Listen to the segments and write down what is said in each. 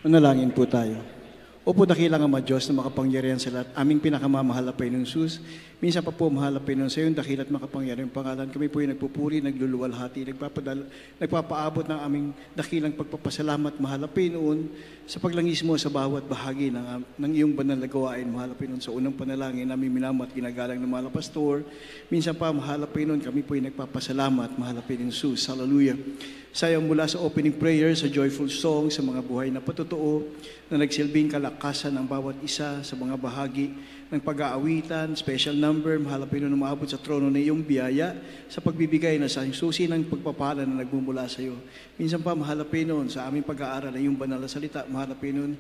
Manalangin po tayo. Opo, dakilang Ama Diyos na makapangyarihan sa lahat, aming pinakamamahal na Panginoong Sus. Minsan pa po, mahal na Panginoon, sa iyong dakilat makapangyarihan pangalan. Kami po ay nagpupuri, nagluluwalhati, nagpapaabot ng aming dakilang pagpapasalamat, mahal na Panginoon, sa paglangis mo sa bawat bahagi ng iyong banal na gawain, mahal na Panginoon. Sa unang panalangin, aming minamat, ginagalang ng mahal na Pastor. Minsan pa, mahal na Panginoon, kami po ay nagpapasalamat, mahal na Panginoon Sus. Hallelujah. Sayang mula sa opening prayer, sa joyful song, sa mga buhay na patotoo, na nagsilbing kalakasan ng bawat isa sa mga bahagi ng pag-aawitan, special number, mahal na Panginoon, umaabot sa trono ng iyong biyaya sa pagbibigay na sa susi ng pagpapala na nagmumula sa iyo. Minsan pa, mahal na Panginoon, sa aming pag-aaral ng iyong banal na salita, mahal na Panginoon,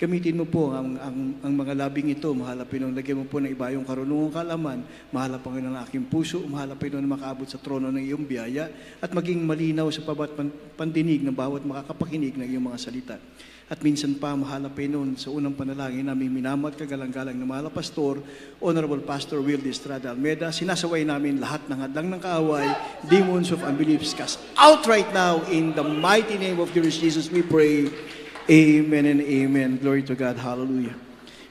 gamitin mo po ang mga labing ito, mahal na Panginoon, lagyan mo po ng iba yung karunungang kaalaman, mahal na Panginoon, ang aking puso, mahal na Panginoon, makaabot sa trono ng iyong biyaya at maging malinaw sa pandinig ng bawat makakapakinig ng iyong mga salita. At minsan pa, mahal na Panginoon, sa unang panalangin namin minamat kagalang-galang ng mahal na Pastor, Honorable Pastor Will de Estrada Almeda, sinasaway namin lahat ng hadlang ng kaaway, demons of unbelief, cast out right now in the mighty name of dearest Jesus we pray. Amen and amen. Glory to God. Hallelujah.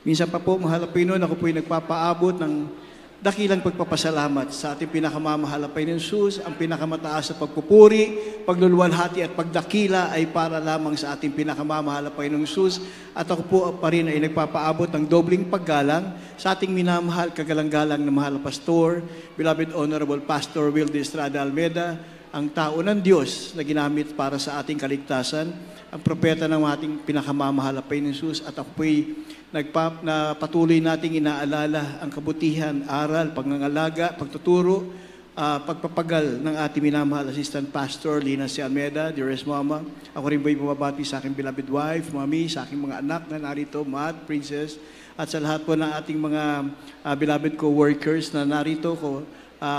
Minsan pa po, mahal na Panginoon, ako po ay nagpapaabot ng dakilang pagpapasalamat sa ating pinakamamahal na Panginoon Jesus. Ang pinakamataas sa pagpupuri, pagluluwalhati at pagdakila ay para lamang sa ating pinakamamahal na Panginoon Jesus. At ako po pa rin ay nagpapaabot ng dobling paggalang sa ating minamahal kagalang-galang na mahal na Pastor, Beloved Honorable Pastor Will de Estrada Almeda, ang tao ng Diyos na ginamit para sa ating kaligtasan, ang propeta ng ating pinakamamahal na Panginoon Jesus. At ako po'y na patuloy nating inaalala ang kabutihan, aral, pangangalaga, pagtuturo, pagpapagal ng ating minamahal Assistant Pastor Lina C. Almeda, dearest Mama. Ako rin po'y bumabati sa aking beloved wife, Mami, sa aking mga anak na narito, Matt, Princess, at sa lahat po ng ating mga beloved co-workers na narito,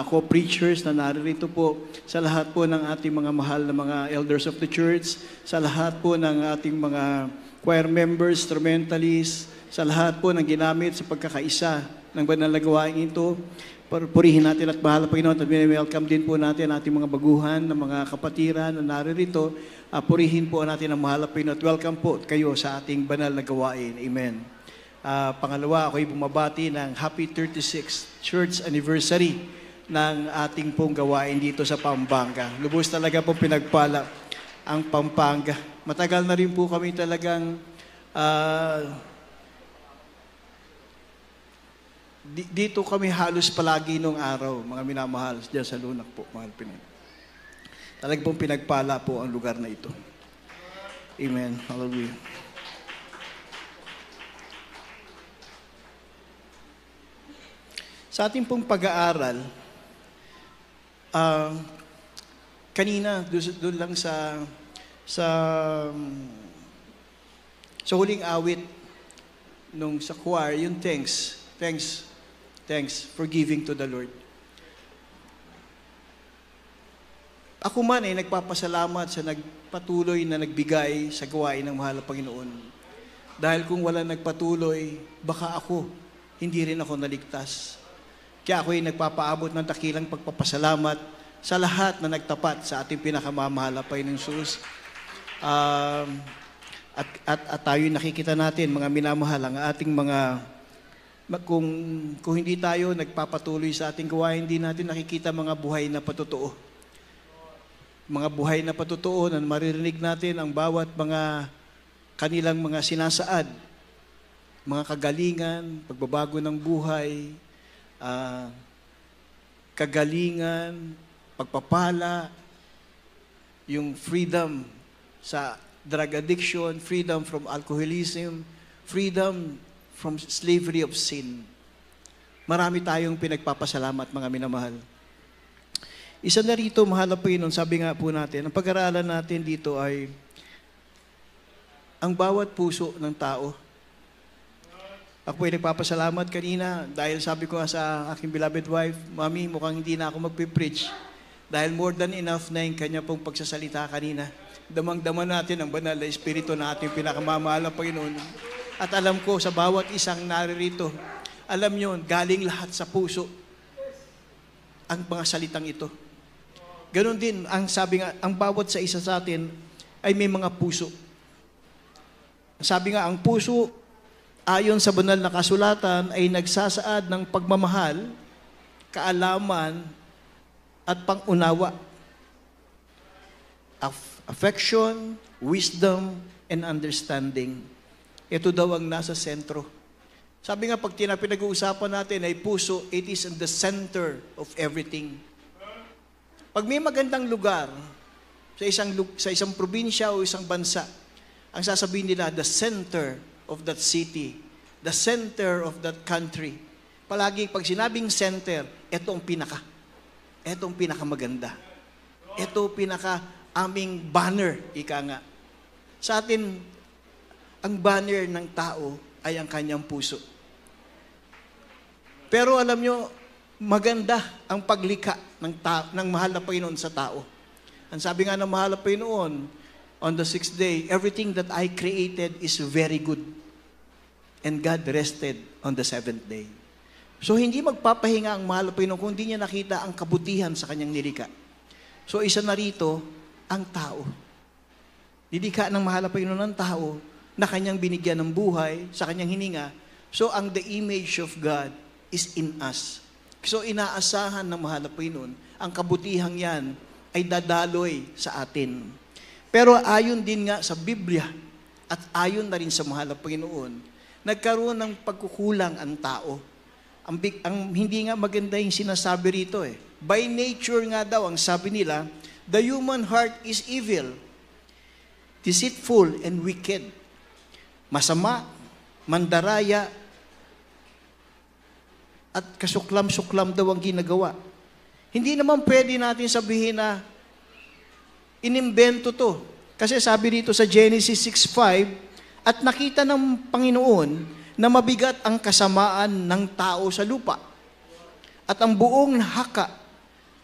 co-preachers na narito po, sa lahat po ng ating mga mahal na mga elders of the church, sa lahat po ng ating mga choir members, instrumentalists, sa lahat po ng ginamit sa pagkakaisa ng banal na gawain ito. Purihin natin at mahal na Panginoon at welcome din po natin ang ating mga baguhan, ng mga kapatiran na naririto. Purihin po natin ang mahal na Panginoon at welcome po kayo sa ating banal na gawain. Amen. Pangalawa, ako'y bumabati ng happy 36th church anniversary ng ating pong gawain dito sa Pampanga. Lubos talaga po pinagpala ang Pampanga. Matagal na rin po kami talagang dito kami halos palagi nung araw, mga minamahal, diyan sa Lunak po, mahal Pinoy. Talagang pong pinagpala po ang lugar na ito. Amen. Hallelujah. Sa ating pong pag-aaral, kanina, doon lang sa huling awit nung sa choir, yung thanks for giving to the Lord. Ako man ay nagpapasalamat sa nagpatuloy na nagbigay sa gawain ng mahal na Panginoon. Dahil kung wala nagpatuloy, baka ako, hindi rin ako naligtas. Kaya ako ay nagpapaabot ng dakilang pagpapasalamat sa lahat na nagtapat sa ating pinakamamahal na Panginoon Jesus. At tayo nakikita natin, mga minamahal, ang ating kung hindi tayo nagpapatuloy sa ating gawain, hindi natin nakikita mga buhay na patotoo. Mga buhay na patotoo na maririnig natin ang bawat mga kanilang mga sinasaad, mga kagalingan, pagbabago ng buhay, kagalingan, pagpapala, yung freedom sa drug addiction, freedom from alcoholism, freedom from slavery of sin. Marami tayong pinagpapasalamat, mga minamahal. Isa na rito, mahal na Panginoon, sabi nga po natin, ang pag-aralan natin dito ay ang bawat puso ng tao. Ako ay nagpapasalamat kanina dahil sabi ko sa aking beloved wife, Mami, mukhang hindi na ako magpipreach dahil more than enough na yung kanya pong pagsasalita kanina. Damang-dama natin ang banal na espiritu na ating pinakamamahal na Panginoon. At alam ko sa bawat isang naririto, alam nyo, galing lahat sa puso ang mga salitang ito. Ganon din, ang sabi nga, ang bawat sa isa sa atin ay may mga puso. Sabi nga, ang puso, ayon sa banal na kasulatan, ay nagsasaad ng pagmamahal, kaalaman, at pangunawa. Affection, wisdom, and understanding. Ito daw ang nasa sentro. Sabi nga, pag pinag-uusapan natin ay puso, it is in the center of everything. Pag may magandang lugar sa isang probinsya o isang bansa, ang sasabihin nila, the center of that city, the center of that country. Palagi, pag sinabing center, ito ang pinaka. Ito ang pinakamaganda. Ito aming banner, ika nga. Sa atin, ang banner ng tao ay ang kanyang puso. Pero alam nyo, maganda ang paglikha ng mahal na Panginoon sa tao. Ang sabi nga ng mahal na Panginoon, on the 6th day, everything that I created is very good. And God rested on the 7th day. So hindi magpapahinga ang mahal na Panginoon kung hindi niya nakita ang kabutihan sa kanyang nilikha. So isa na rito, ang tao. Nilikha ng mahal na Panginoon ng tao na kanyang binigyan ng buhay sa kanyang hininga. So ang the image of God is in us. So inaasahan ng mahal na Panginoon, ang kabutihang yan ay dadaloy sa atin. Pero ayon din nga sa Biblia at ayon na rin sa mahal na Panginoon, nagkaroon ng pagkukulang ang tao. Ang hindi nga maganda yung sinasabi rito eh. By nature nga daw, ang sabi nila, the human heart is evil, deceitful and wicked. Masama, mandaraya, at kasuklam-suklam daw ang ginagawa. Hindi naman pwede natin sabihin na inimbento to. Kasi sabi dito sa Genesis 6:5, at nakita ng Panginoon na mabigat ang kasamaan ng tao sa lupa. At ang buong haka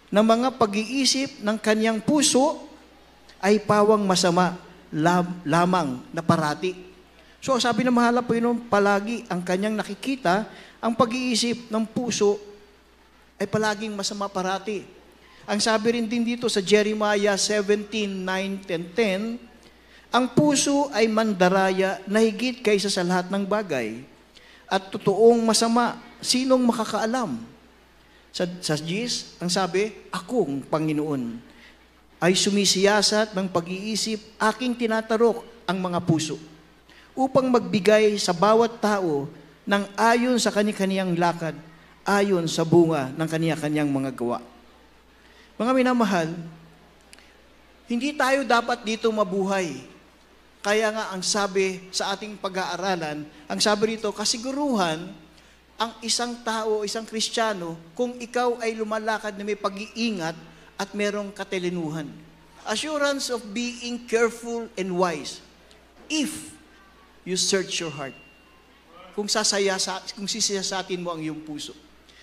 ng mga pag-iisip ng kanyang puso ay pawang masama lamang na parati. So sabi ng mahal na Panginoon, palagi ang kanyang nakikita, ang pag-iisip ng puso ay palaging masama parati. Ang sabi rin din dito sa Jeremiah 17:9 and 10, ang puso ay mandaraya na higit kaysa sa lahat ng bagay. At totoong masama, sinong makakaalam? Sa Diyos, ang sabi, akong Panginoon ay sumisiyasat ng pag-iisip, aking tinatarok ang mga puso upang magbigay sa bawat tao ng ayon sa kani-kaniyang lakad, ayon sa bunga ng kaniya-kanyang mga gawa. Mga minamahal, hindi tayo dapat dito mabuhay. Kaya nga ang sabi sa ating pag-aaralan, ang sabi rito, kasiguruhan, ang isang tao, isang Kristiyano, kung ikaw ay lumalakad na may pag-iingat at merong katalinuhan. Assurance of being careful and wise if you search your heart. Kung sisiyasatin mo ang iyong puso,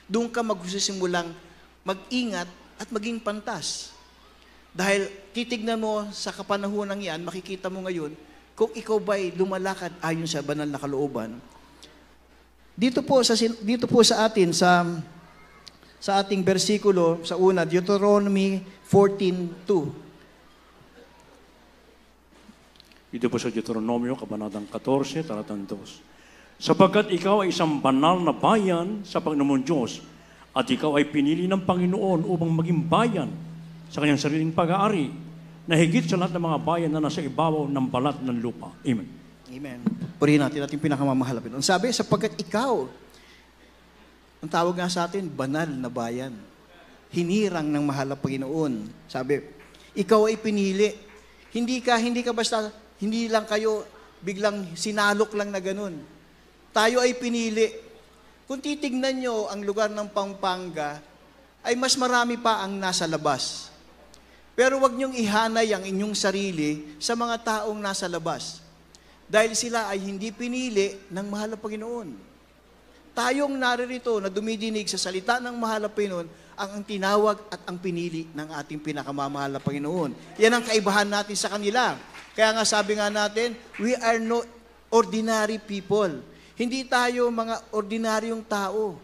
doon ka magsisimulang mag-ingat at maging pantas. Dahil titignan mo sa kapanahunan yan, makikita mo ngayon, kung ikaw ba'y lumalakad ayon sa banal na kalooban. Dito po sa atin, sa ating bersikulo, sa una, Deuteronomy 14:2. Dito po sa Deuteronomio, Kabanatang 14, talatang 2. Sapagkat ikaw ay isang banal na bayan sa Panginoon Diyos, at ikaw ay pinili ng Panginoon upang maging bayan sa kanyang sariling pag-aari, na higit sa lahat ng mga bayan na nasa ibabaw ng balat ng lupa. Amen. Amen. Purihin natin ating pinakamamahal. Ang sabi, sapagkat ikaw, ang tawag nga sa atin, banal na bayan. Hinirang ng mahal na Panginoon. Sabi, ikaw ay pinili. Hindi ka basta, hindi lang kayo biglang sinalok lang na ganun. Tayo ay pinili. Kung titignan nyo ang lugar ng Pampanga, ay mas marami pa ang nasa labas. Pero wag niyong ihanay ang inyong sarili sa mga taong nasa labas. Dahil sila ay hindi pinili ng mahal na Panginoon. Tayong naririto na dumidinig sa salita ng mahal na Panginoon, ang tinawag at ang pinili ng ating pinakamamahal na Panginoon. Yan ang kaibahan natin sa kanila. Kaya nga sabi nga natin, we are no ordinary people. Hindi tayo mga ordinaryong tao.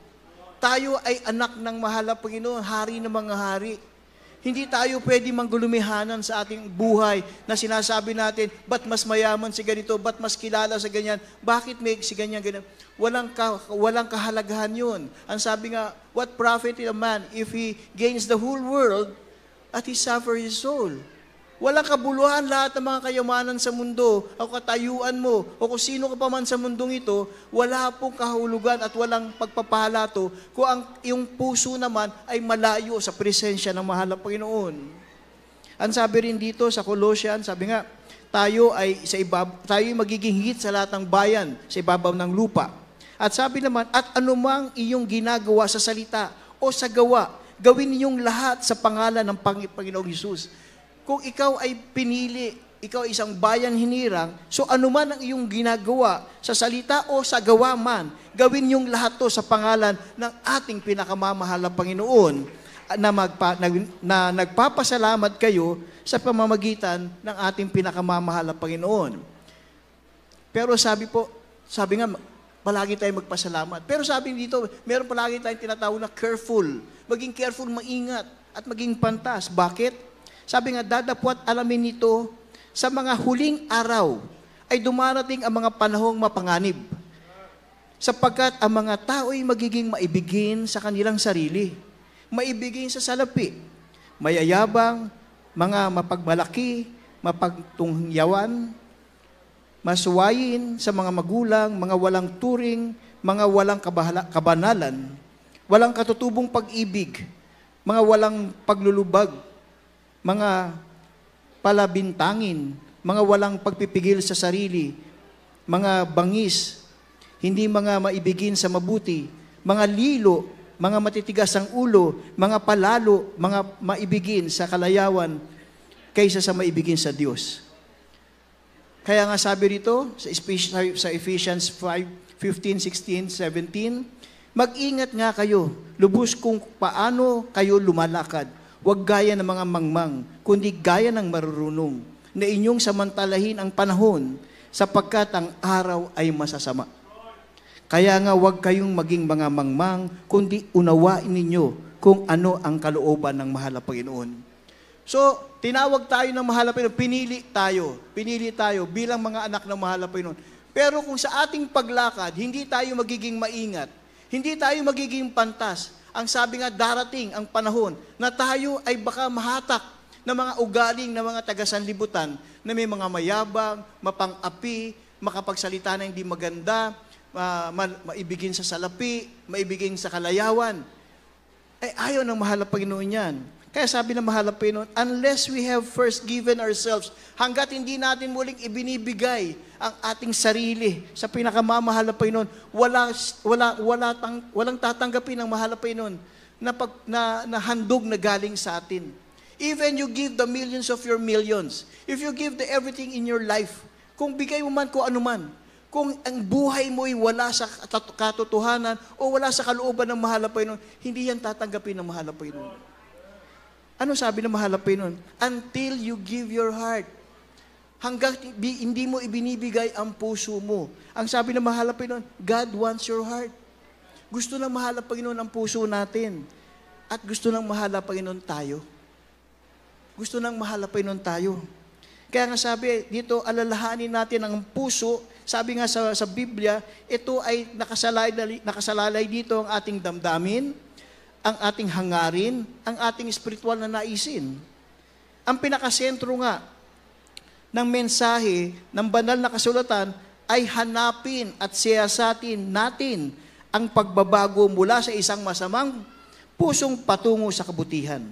Tayo ay anak ng mahal na Panginoon, hari ng mga hari. Hindi tayo pwede manggulumihanan sa ating buhay na sinasabi natin, ba't mas mayaman si ganito, ba't mas kilala sa ganyan, bakit may si ganyan. Walang kahalagahan yun. Ang sabi nga, what profit a man if he gains the whole world at he suffer his soul? Walang kabuluhan lahat ng mga kayamanan sa mundo, o katayuan mo, o kung sino ka pa man sa mundong ito, wala pong kahulugan at walang pagpapala to kung ang iyong puso naman ay malayo sa presensya ng mahal na Panginoon. Ang sabi rin dito sa Colossians, sabi nga, tayo ay magiging higit sa lahat ng bayan sa ibabaw ng lupa. At sabi naman, at anumang iyong ginagawa sa salita o sa gawa, gawin ninyong lahat sa pangalan ng Panginoong Hesus. Kung ikaw ay pinili, ikaw ay isang bayan hinirang, so anuman ang iyong ginagawa sa salita o sa gawa man, gawin niyong lahat to sa pangalan ng ating pinakamamahal na Panginoon na nagpapasalamat kayo sa pamamagitan ng ating pinakamamahal na Panginoon. Pero sabi nga, palagi tayong magpasalamat. Pero sabi dito, meron palagi tayong tinatawag na careful. Maging careful, maingat, at maging pantas. Bakit? Sabi nga, dadapwat alamin nito, sa mga huling araw ay dumarating ang mga panahong mapanganib. Sapagkat ang mga tao ay magiging maibigin sa kanilang sarili. Maibigin sa salapi. Mayayabang, mga mapagmalaki, mapagtungyawan, masuwayin sa mga magulang, mga walang turing, mga walang kabanalan, walang katutubong pag-ibig, mga walang paglulubag, mga palabintangin, mga walang pagpipigil sa sarili, mga bangis, hindi mga maibigin sa mabuti, mga lilo, mga matitigas ang ulo, mga palalo, mga maibigin sa kalayawan, kaysa sa maibigin sa Diyos. Kaya nga sabi rito, sa Ephesians 5:15, 16, 17, mag-ingat nga kayo, lubos kung paano kayo lumalakad. Huwag gaya ng mga mangmang, kundi gaya ng marurunong, na inyong samantalahin ang panahon, sapagkat ang araw ay masasama. Kaya nga huwag kayong maging mga mangmang, kundi unawain ninyo kung ano ang kalooban ng mahal na Panginoon. So, tinawag tayo ng mahal na Panginoon, pinili tayo bilang mga anak ng mahal na Panginoon. Pero kung sa ating paglakad, hindi tayo magiging maingat, hindi tayo magiging pantas, ang sabi nga, darating ang panahon na tayo ay baka mahatak ng mga ugaling ng mga taga-sanlibutan na may mga mayabang, mapang-api, makapagsalita na hindi maganda, maibigin sa salapi, maibigin sa kalayawan. Ayaw ng mahal na Panginoon yan. Kaya sabi ng mahal na Panginoon, unless we have first given ourselves, hanggat hindi natin muling ibinibigay ang ating sarili sa pinakamamahal na Panginoon, walang tatanggapin ng mahal na Panginoon na handog na galing sa atin. Even you give the millions of your millions, if you give the everything in your life, kung bigay mo man kung ano man, kung ang buhay mo ay wala sa katotohanan o wala sa kalooban ng mahal na Panginoon, hindi yan tatanggapin ng mahal na Panginoon. Ano sabi ng mahal na Panginoon? Until you give your heart. Hanggang hindi mo ibinibigay ang puso mo. Ang sabi ng mahal na Panginoon, God wants your heart. Gusto ng mahal na Panginoon ang puso natin. At gusto ng mahal na Panginoon tayo. Gusto ng mahal na Panginoon tayo. Kaya nga sabi dito, alalahanin natin ang puso. Sabi nga sa Biblia, ito ay nakasalalay dito ang ating damdamin, ang ating hangarin, ang ating spiritual na naisin. Ang pinakasentro nga ng mensahe ng banal na kasulatan ay hanapin at siyasatin natin ang pagbabago mula sa isang masamang pusong patungo sa kabutihan.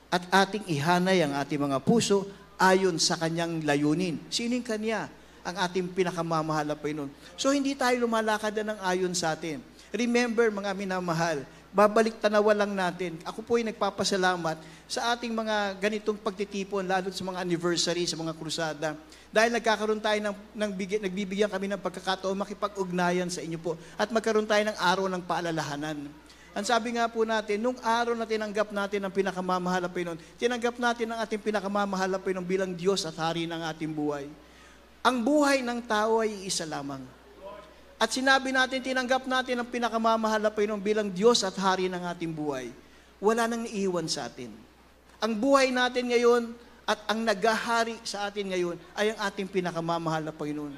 At ating ihanay ang ating mga puso ayon sa kanyang layunin. Sining kanya? Ang ating pinakamamahal na Panginoon. So hindi tayo lumalakad na ng ayon sa atin. Remember, mga minamahal, babalik tanawa lang natin. Ako po ay nagpapasalamat sa ating mga ganitong pagtitipon, lalo sa mga anniversary, sa mga krusada. Dahil nagkakaroon tayo nagbibigyan kami ng pagkakataon makipag-ugnayan sa inyo po at magkaroon tayo ng araw ng paalalahanan. Ang sabi nga po natin, nung araw na tinanggap natin ang pinakamamahal na Panginoon, tinanggap natin ang ating pinakamamahal na Panginoon bilang Diyos at Hari ng ating buhay. Ang buhay ng tao ay isa lamang. At sinabi natin, tinanggap natin ang pinakamamahal na Panginoon bilang Diyos at Hari ng ating buhay. Wala nang iiwan sa atin. Ang buhay natin ngayon at ang naghahari sa atin ngayon ay ang ating pinakamamahal na Panginoon.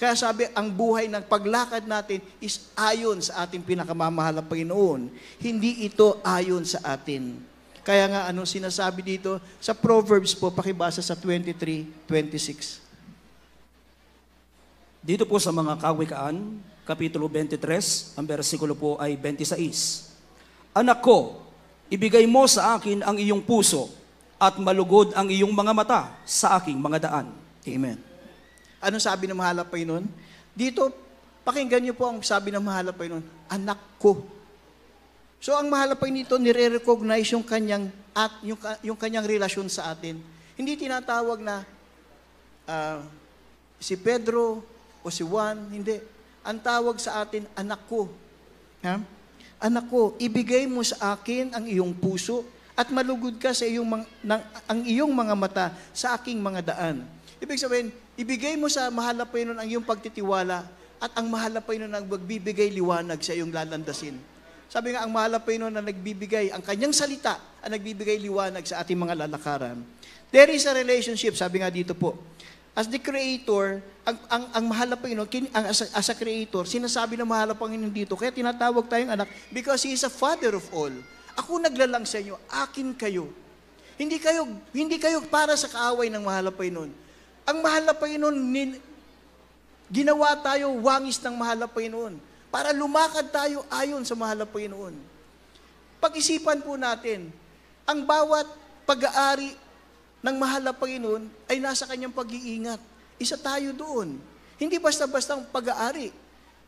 Kaya sabi, ang buhay ng paglakad natin is ayon sa ating pinakamamahal na Panginoon. Hindi ito ayon sa atin. Kaya nga, ano sinasabi dito? Sa Proverbs po, pakibasa sa 23:26. Dito po sa mga Kawikaan, Kapitulo 23, ang versikulo po ay 26. Anak ko, ibigay mo sa akin ang iyong puso at malugod ang iyong mga mata sa aking mga daan. Amen. Ano sabi ng mahal na Panginoon? Dito, pakinggan niyo po ang sabi ng mahal na Panginoon, anak ko. So ang mahal na Panginoon dito, nire-recognize yung kanyang, yung kanyang relasyon sa atin. Hindi tinatawag na si Pedro o si Juan, hindi. Ang tawag sa atin, anak ko. Ha? Anak ko, ibigay mo sa akin ang iyong puso at malugod ka sa ang iyong mga mata sa aking mga daan. Ibig sabihin, ibigay mo sa mahal na Panginoon ang iyong pagtitiwala at ang mahal na Panginoon ang magbibigay liwanag sa iyong lalandasin. Sabi nga, ang mahal na Panginoon na nagbibigay, ang kanyang salita ang nagbibigay liwanag sa ating mga lalakaran. There is a relationship, sabi nga dito po. As the Creator, ang mahal na Panginoon, as a Creator, sinasabi ng mahal na Panginoon dito, kaya tinatawag tayong anak because He is a Father of all. Ako naglalang sa inyo, akin kayo. Hindi kayo para sa kaaway ng mahal na Panginoon. Ang mahal na Panginoon, ginawa tayo wangis ng mahal na Panginoon para lumakad tayo ayon sa mahal na Panginoon. Pag-isipan po natin, ang bawat pag-aari ng mahal na Panginoon ay nasa kanyang pag-iingat. Isa tayo doon. Hindi basta-basta ang pag-aari.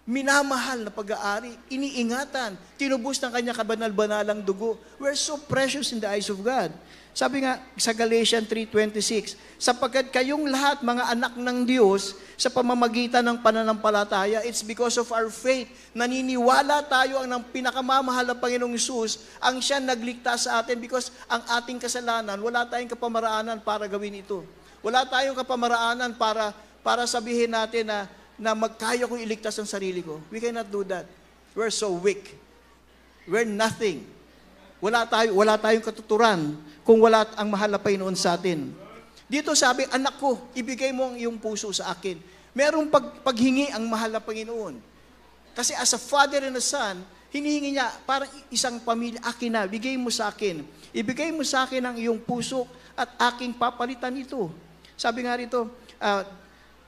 Minamahal na pag-aari, iniingatan, tinubos ng kanya kabanal-banalang dugo. We're so precious in the eyes of God. Sabi nga sa Galatians 3:26, sapagkat kayong lahat mga anak ng Diyos sa pamamagitan ng pananampalataya, it's because of our faith. Naniniwala tayo ang ng pinakamamahal na Panginoong Hesus ang siya nagligtas sa atin because ang ating kasalanan, wala tayong kapamaraanan para gawin ito. Wala tayong kapamaraanan para sabihin natin na magkaya kong iligtas ang sarili ko. We cannot do that. We're so weak. We're nothing. Wala tayong katuturan kung wala ang mahal na Panginoon sa atin. Dito sabi, anak ko, ibigay mo ang iyong puso sa akin. Merong paghingi ang mahal na Panginoon. Kasi as a father and a son, hinihingi niya, parang isang pamilya, akin na, bigay mo sa akin. Ibigay mo sa akin ang iyong puso at aking papalitan ito. Sabi nga rito,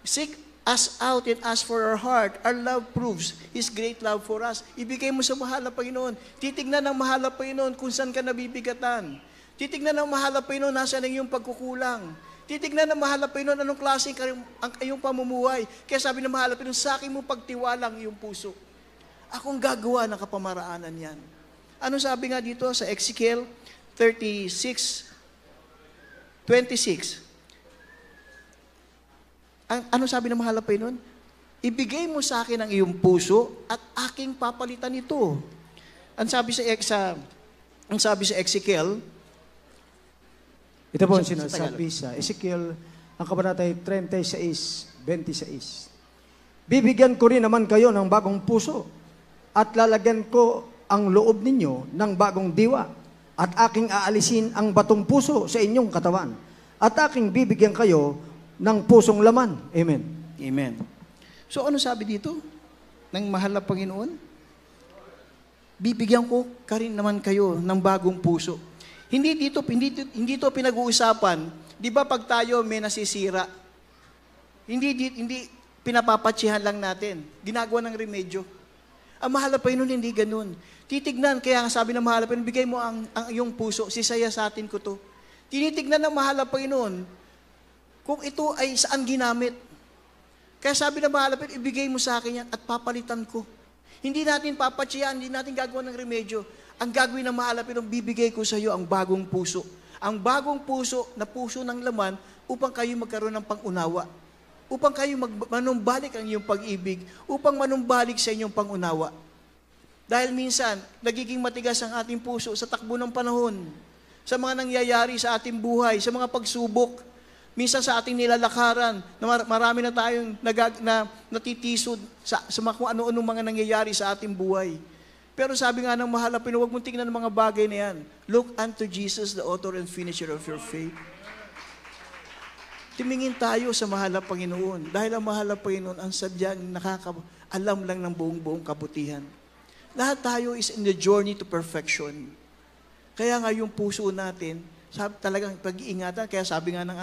seek us out and ask for our heart. Our love proves His great love for us. Ibigay mo sa mahal na Panginoon. Titignan ng mahal na Panginoon kung saan ka nabibigatan. Titignan ng mahal na Panginoon nasaan ang iyong pagkukulang. Titignan ng mahal na Panginoon anong klase ang iyong pamumuhay. Kaya sabi ng mahal na Panginoon, sa akin mo pagtiwalang iyong puso. Akong gagawa ng kapamaraanan yan. Ano sabi nga dito sa Ezekiel 36:26? Ano sabi ng mahal na Panginoon? Ibigay mo sa akin ang iyong puso at aking papalitan ito. Ang sabi sa Ezekiel, ito po ang sinasabi sa Ezekiel, ang kabanatay 36:26. Bibigyan ko rin naman kayo ng bagong puso at lalagyan ko ang loob ninyo ng bagong diwa at aking aalisin ang batong puso sa inyong katawan at aking bibigyan kayo ng pusong laman. Amen. Amen. So ano sabi dito ng mahal na Panginoon? Bibigyan ko ka rin naman kayo ng bagong puso. Hindi dito pinag-uusapan. Di ba pag tayo may nasisira, hindi pinapapatsihan lang natin. Ginagawa ng remedyo. Ang mahal na Panginoon hindi ganun. Titignan, kaya sabi ng mahal na Panginoon, bigay mo ang iyong puso, sisaya sa atin ko to. Tinitignan ng mahal na Panginoon kung ito ay saan ginamit. Kaya sabi ng mahal na Panginoon, ibigay mo sa akin yan at papalitan ko. Hindi natin papatsiyan, hindi natin gagawa ng remedyo. Ang gagawin ng mahal na Panginoon, bibigay ko sa iyo ang bagong puso. Ang bagong puso na puso ng laman upang kayo magkaroon ng pangunawa. Upang kayo manumbalik ang iyong pag-ibig. Upang manumbalik sa inyong pangunawa. Dahil minsan, nagiging matigas ang ating puso sa takbo ng panahon. Sa mga nangyayari sa ating buhay, sa mga pagsubok. Minsan sa ating nilalakaran, na marami na tayong natitisod sa mga kung ano-ano mga nangyayari sa ating buhay. Pero sabi nga ng mahal na Panginoon, huwag mong tingnan ng mga bagay na yan. Look unto Jesus, the author and finisher of your faith. Tumingin tayo sa mahal na Panginoon. Dahil ang mahal na Panginoon, ang sadyang alam lang ng buong kabutihan. Lahat tayo is in the journey to perfection. Kaya nga yung puso natin, talagang pag-iingatan. Kaya sabi nga ng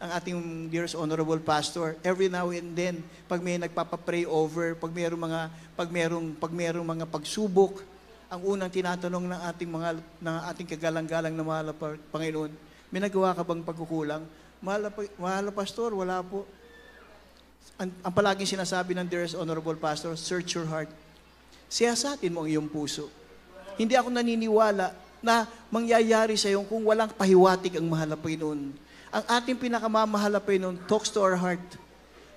ating dearest honorable pastor, every now and then, pag may nagpapa-pray over, pag merong mga pagsubok, ang unang tinatanong ng ating kagalang-galang na mahal na Panginoon, may nagawa ka bang pagkukulang? Mahal na pastor, wala po. Ang palaging sinasabi ng dearest honorable pastor, search your heart. Siyasatin mo ang iyong puso. Hindi ako naniniwala na mangyayari sa iyo kung walang pahiwatig ang mahal na Panginoon. Ang ating pinakamamahal na Panginoon talks to our heart.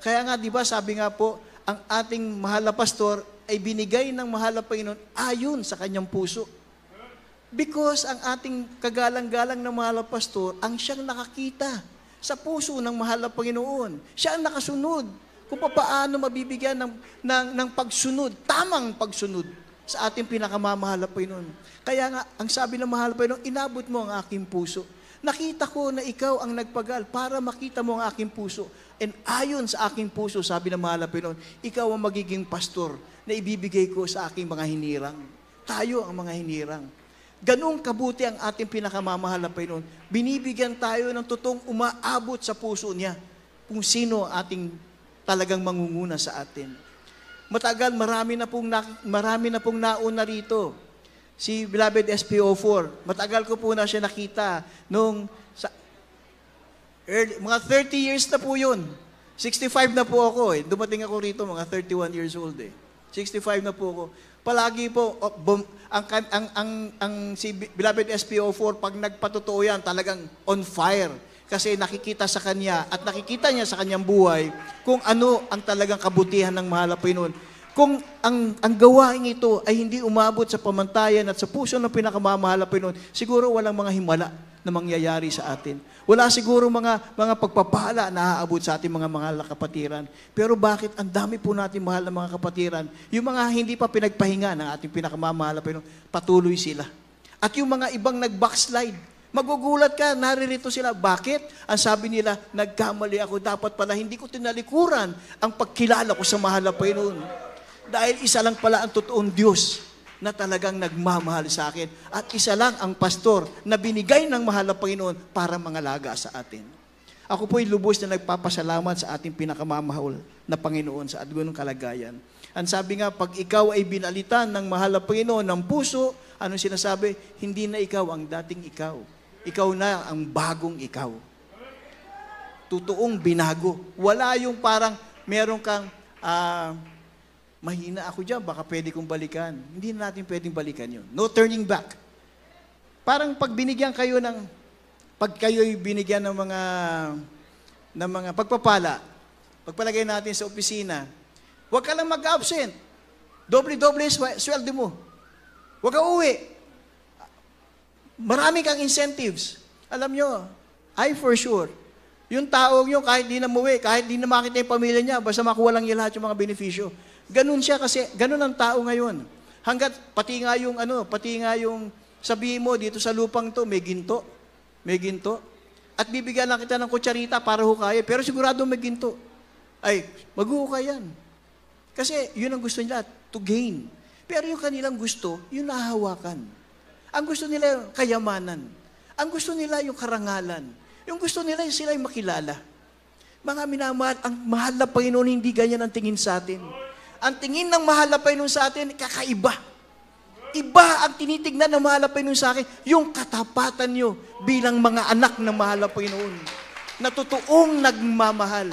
Kaya nga, di ba, sabi nga po, ang ating mahal na pastor ay binigay ng mahal na Panginoon ayon sa kanyang puso. Because ang ating kagalang-galang na mahal na pastor, ang siyang nakakita sa puso ng mahal na Panginoon. Siya ang nakasunod kung paano mabibigyan ng pagsunod, tamang pagsunod sa ating pinakamamahal na Panginoon. Kaya nga, ang sabi ng mahal na Panginoon, inabot mo ang aking puso. Nakita ko na ikaw ang nagpagal para makita mo ang aking puso. And ayon sa aking puso, sabi ng mahal na Panginoon, ikaw ang magiging pastor na ibibigay ko sa aking mga hinirang. Tayo ang mga hinirang. Ganong kabuti ang ating pinakamamahal na Panginoon. Binibigyan tayo ng totoong umaabot sa puso niya kung sino ating talagang mangunguna sa atin. Matagal, marami na pong nauna rito. Si Beloved SPO4, matagal ko po na siya nakita mga 30 years na po yun. 65 na po ako eh. Dumating ako rito, mga 31 years old eh. 65 na po ako. Palagi po, si Beloved SPO4, pag nagpatotoo yan, talagang on fire. Kasi nakikita sa kanya at nakikita niya sa kanyang buhay kung ano ang talagang kabutihan ng mahal na Panginoon. Kung ang gawain ito ay hindi umabot sa pamantayan at sa puso ng pinakamamahal na Panginoon, siguro walang mga himala na mangyayari sa atin. Wala siguro mga pagpapala na aabot sa ating mga mahal na kapatiran. Pero bakit ang dami po natin mahal na mga kapatiran, yung mga hindi pa pinagpahinga ng ating pinakamamahal na Panginoon, patuloy sila. At yung mga ibang nag-backslide, magugulat ka, naririto sila. Bakit? Ang sabi nila, nagkamali ako, dapat pala hindi ko tinalikuran ang pagkilala ko sa mahal na Panginoon. Dahil isa lang pala ang totoong Diyos na talagang nagmamahal sa akin. At isa lang ang pastor na binigay ng mahal na Panginoon para mangalaga sa atin. Ako po'y lubos na nagpapasalamat sa ating pinakamamahal na Panginoon sa ganung kalagayan. Ang sabi nga, pag ikaw ay binalitan ng mahal na Panginoon ng puso, anong sinasabi? Hindi na ikaw ang dating ikaw. Ikaw na ang bagong ikaw. Totoong binago. Wala yung parang meron kang mahina ako dyan, baka pwede kong balikan. Hindi na natin pwedeng balikan yun. No turning back. Parang pag kayo'y binigyan ng mga pagpapala, pagpalagay natin sa opisina, huwag ka lang mag-absent. Doble-doble sweldo mo. Huwag ka uwi. Marami kang incentives. Alam nyo, I for sure, yung taong yun, kahit di na muwi, kahit di na makita yung pamilya niya, basta makuha lang niya lahat yung mga benepisyo. Ganun siya kasi, ganun ang tao ngayon. Hanggat, pati nga yung sabihin mo, dito sa lupang to, may ginto. At bibigyan lang kita ng kutsarita para hukay. Pero sigurado may ginto. Ay, maghuhukay yan. Kasi yun ang gusto nila, to gain. Pero yung kanilang gusto, yun nahahawakan. Ang gusto nila yung kayamanan. Ang gusto nila yung karangalan. Yung gusto nila yung sila yung makilala. Mga minamahal, ang mahal na Panginoon, hindi ganyan ang tingin sa atin. Ang tingin ng mahal na Panginoon sa atin, kakaiba. Iba ang tinitignan ng mahal na Panginoon sa akin, yung katapatan nyo bilang mga anak ng mahal na Panginoon, na totoong nagmamahal.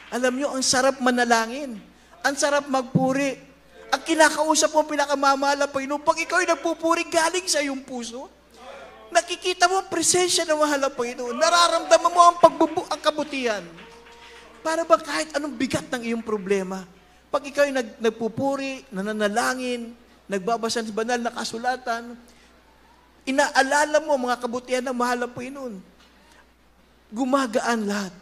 Alam nyo, ang sarap manalangin. Ang sarap magpuri. Ang kinakausap mo pinakamamahal na Panginoon, pag ikaw ay nagpupuri galing sa iyong puso, nakikita mo ang presensya ng mahal na Panginoon. Nararamdaman mo ang kabutihan. Para ba kahit anong bigat ng iyong problema, pag ikaw ay nagpupuri, nananalangin, nagbabasa ng banal na kasulatan, inaalala mo mga kabutihan ng mahal na Panginoon. Gumagaan lahat.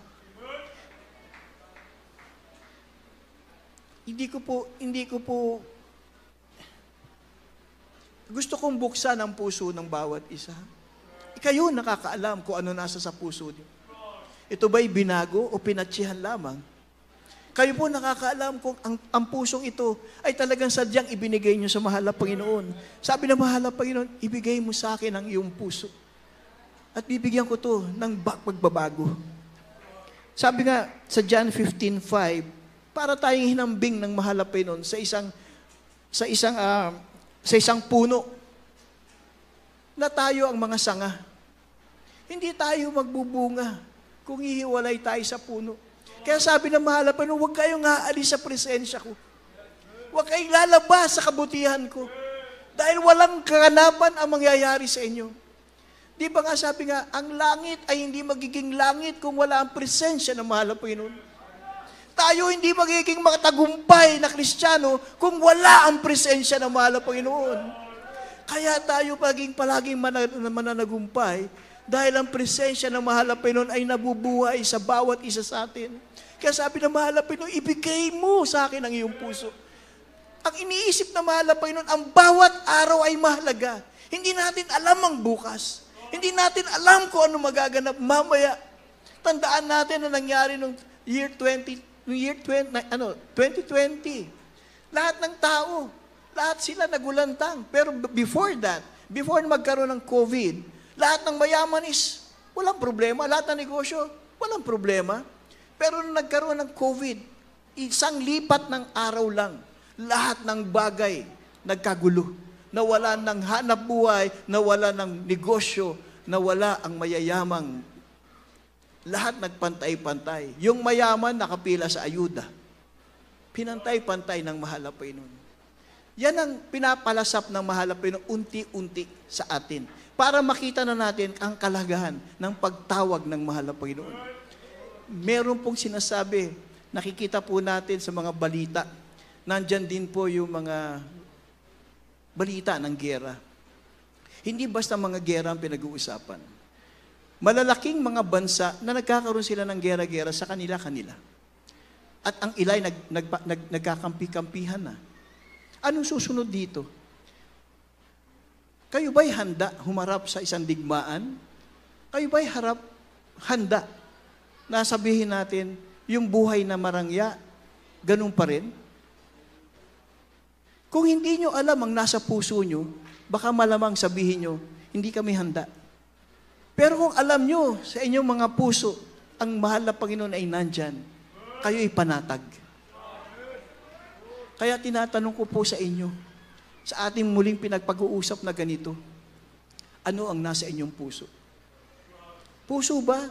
Hindi ko po gusto kong buksan ang puso ng bawat isa. Kayo nakakaalam kung ano nasa sa puso niyo. Ito ba'y binago o pinatsihan lamang? Kayo po nakakaalam kung ang pusong ito ay talagang sadyang ibinigay niyo sa mahal na Panginoon. Sabi ng mahal na Panginoon, ibigay mo sa akin ang iyong puso. At bibigyan ko to ng pagbabago. Sabi nga sa John 15:5, para tayong hinambing ng mahal na Panginoon sa isang puno na tayo ang mga sanga. Hindi tayo magbubunga kung hihiwalay tayo sa puno. Kaya sabi ng mahal na Panginoon, huwag kayong aalis sa presensya ko. Huwag kayong lalabas sa kabutihan ko. Dahil walang kaganapan ang mangyayari sa inyo. Di ba nga sabi nga, ang langit ay hindi magiging langit kung wala ang presensya ng mahal na Panginoon. Tayo hindi magiging makatagumpay na Kristiyano kung wala ang presensya ng mahal na Panginoon. Kaya tayo palaging mananagumpay dahil ang presensya ng mahal na Panginoon ay nabubuhay sa bawat isa sa atin. Kaya sabi ng mahal na Panginoon, ibigay mo sa akin ang iyong puso. Ang iniisip ng mahal na Panginoon, ang bawat araw ay mahalaga. Hindi natin alam ang bukas. Hindi natin alam kung ano magaganap mamaya. Tandaan natin na nangyari noong year 2020. Lahat ng tao, lahat sila nagulantang. Pero before that, before magkaroon ng COVID, lahat ng mayaman is walang problema. Lahat ng negosyo, walang problema. Pero nung nagkaroon ng COVID, isang lipat ng araw lang, lahat ng bagay nagkagulo. Nawala ng hanap buhay, nawala ng negosyo, nawala ang mayayamang. Lahat nagpantay-pantay. Yung mayaman nakapila sa ayuda. Pinantay-pantay ng mahal na Panginoon. Yan ang pinapalasap ng mahal na Panginoon unti-unti sa atin. Para makita na natin ang kalagahan ng pagtawag ng mahal na Panginoon. Meron pong sinasabi, nakikita po natin sa mga balita, nandyan din po yung mga balita ng gera. Hindi basta mga gera ang pinag-uusapan. Malalaking mga bansa na nagkakaroon sila ng gera-gera sa kanila-kanila. At ang ilay nagkakampi-kampihan na. Anong susunod dito? Kayo ba'y handa humarap sa isang digmaan? Kayo ba'y handa na sabihin natin, yung buhay na marangya, ganun pa rin? Kung hindi nyo alam ang nasa puso nyo, baka malamang sabihin nyo, hindi kami handa. Pero kung alam nyo sa inyong mga puso, ang mahal na Panginoon ay nandyan, kayo'y panatag. Kaya tinatanong ko po sa inyo, sa ating muling pinagpag-uusap na ganito, ano ang nasa inyong puso? Puso ba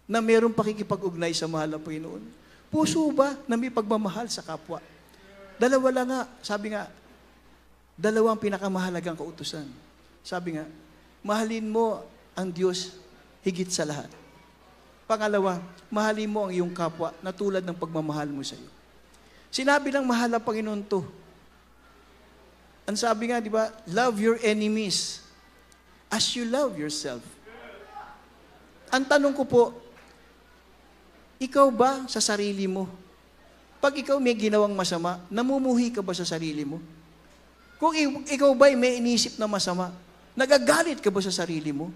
na mayroong pakikipag-ugnay sa mahal na Panginoon? Puso ba na may pagmamahal sa kapwa? Dalawa lang nga, sabi nga, dalawang pinakamahalagang kautusan. Sabi nga, mahalin mo ang Diyos higit sa lahat. Pangalawa, mahalin mo ang iyong kapwa na tulad ng pagmamahal mo sa iyo. Sinabi ng mahal na Panginoon to. Ang sabi nga, di ba, love your enemies as you love yourself. Ang tanong ko po, ikaw ba sa sarili mo? Pag ikaw may ginawang masama, namumuhi ka ba sa sarili mo? Kung ikaw ba may inisip na masama, nagagalit ka ba sa sarili mo?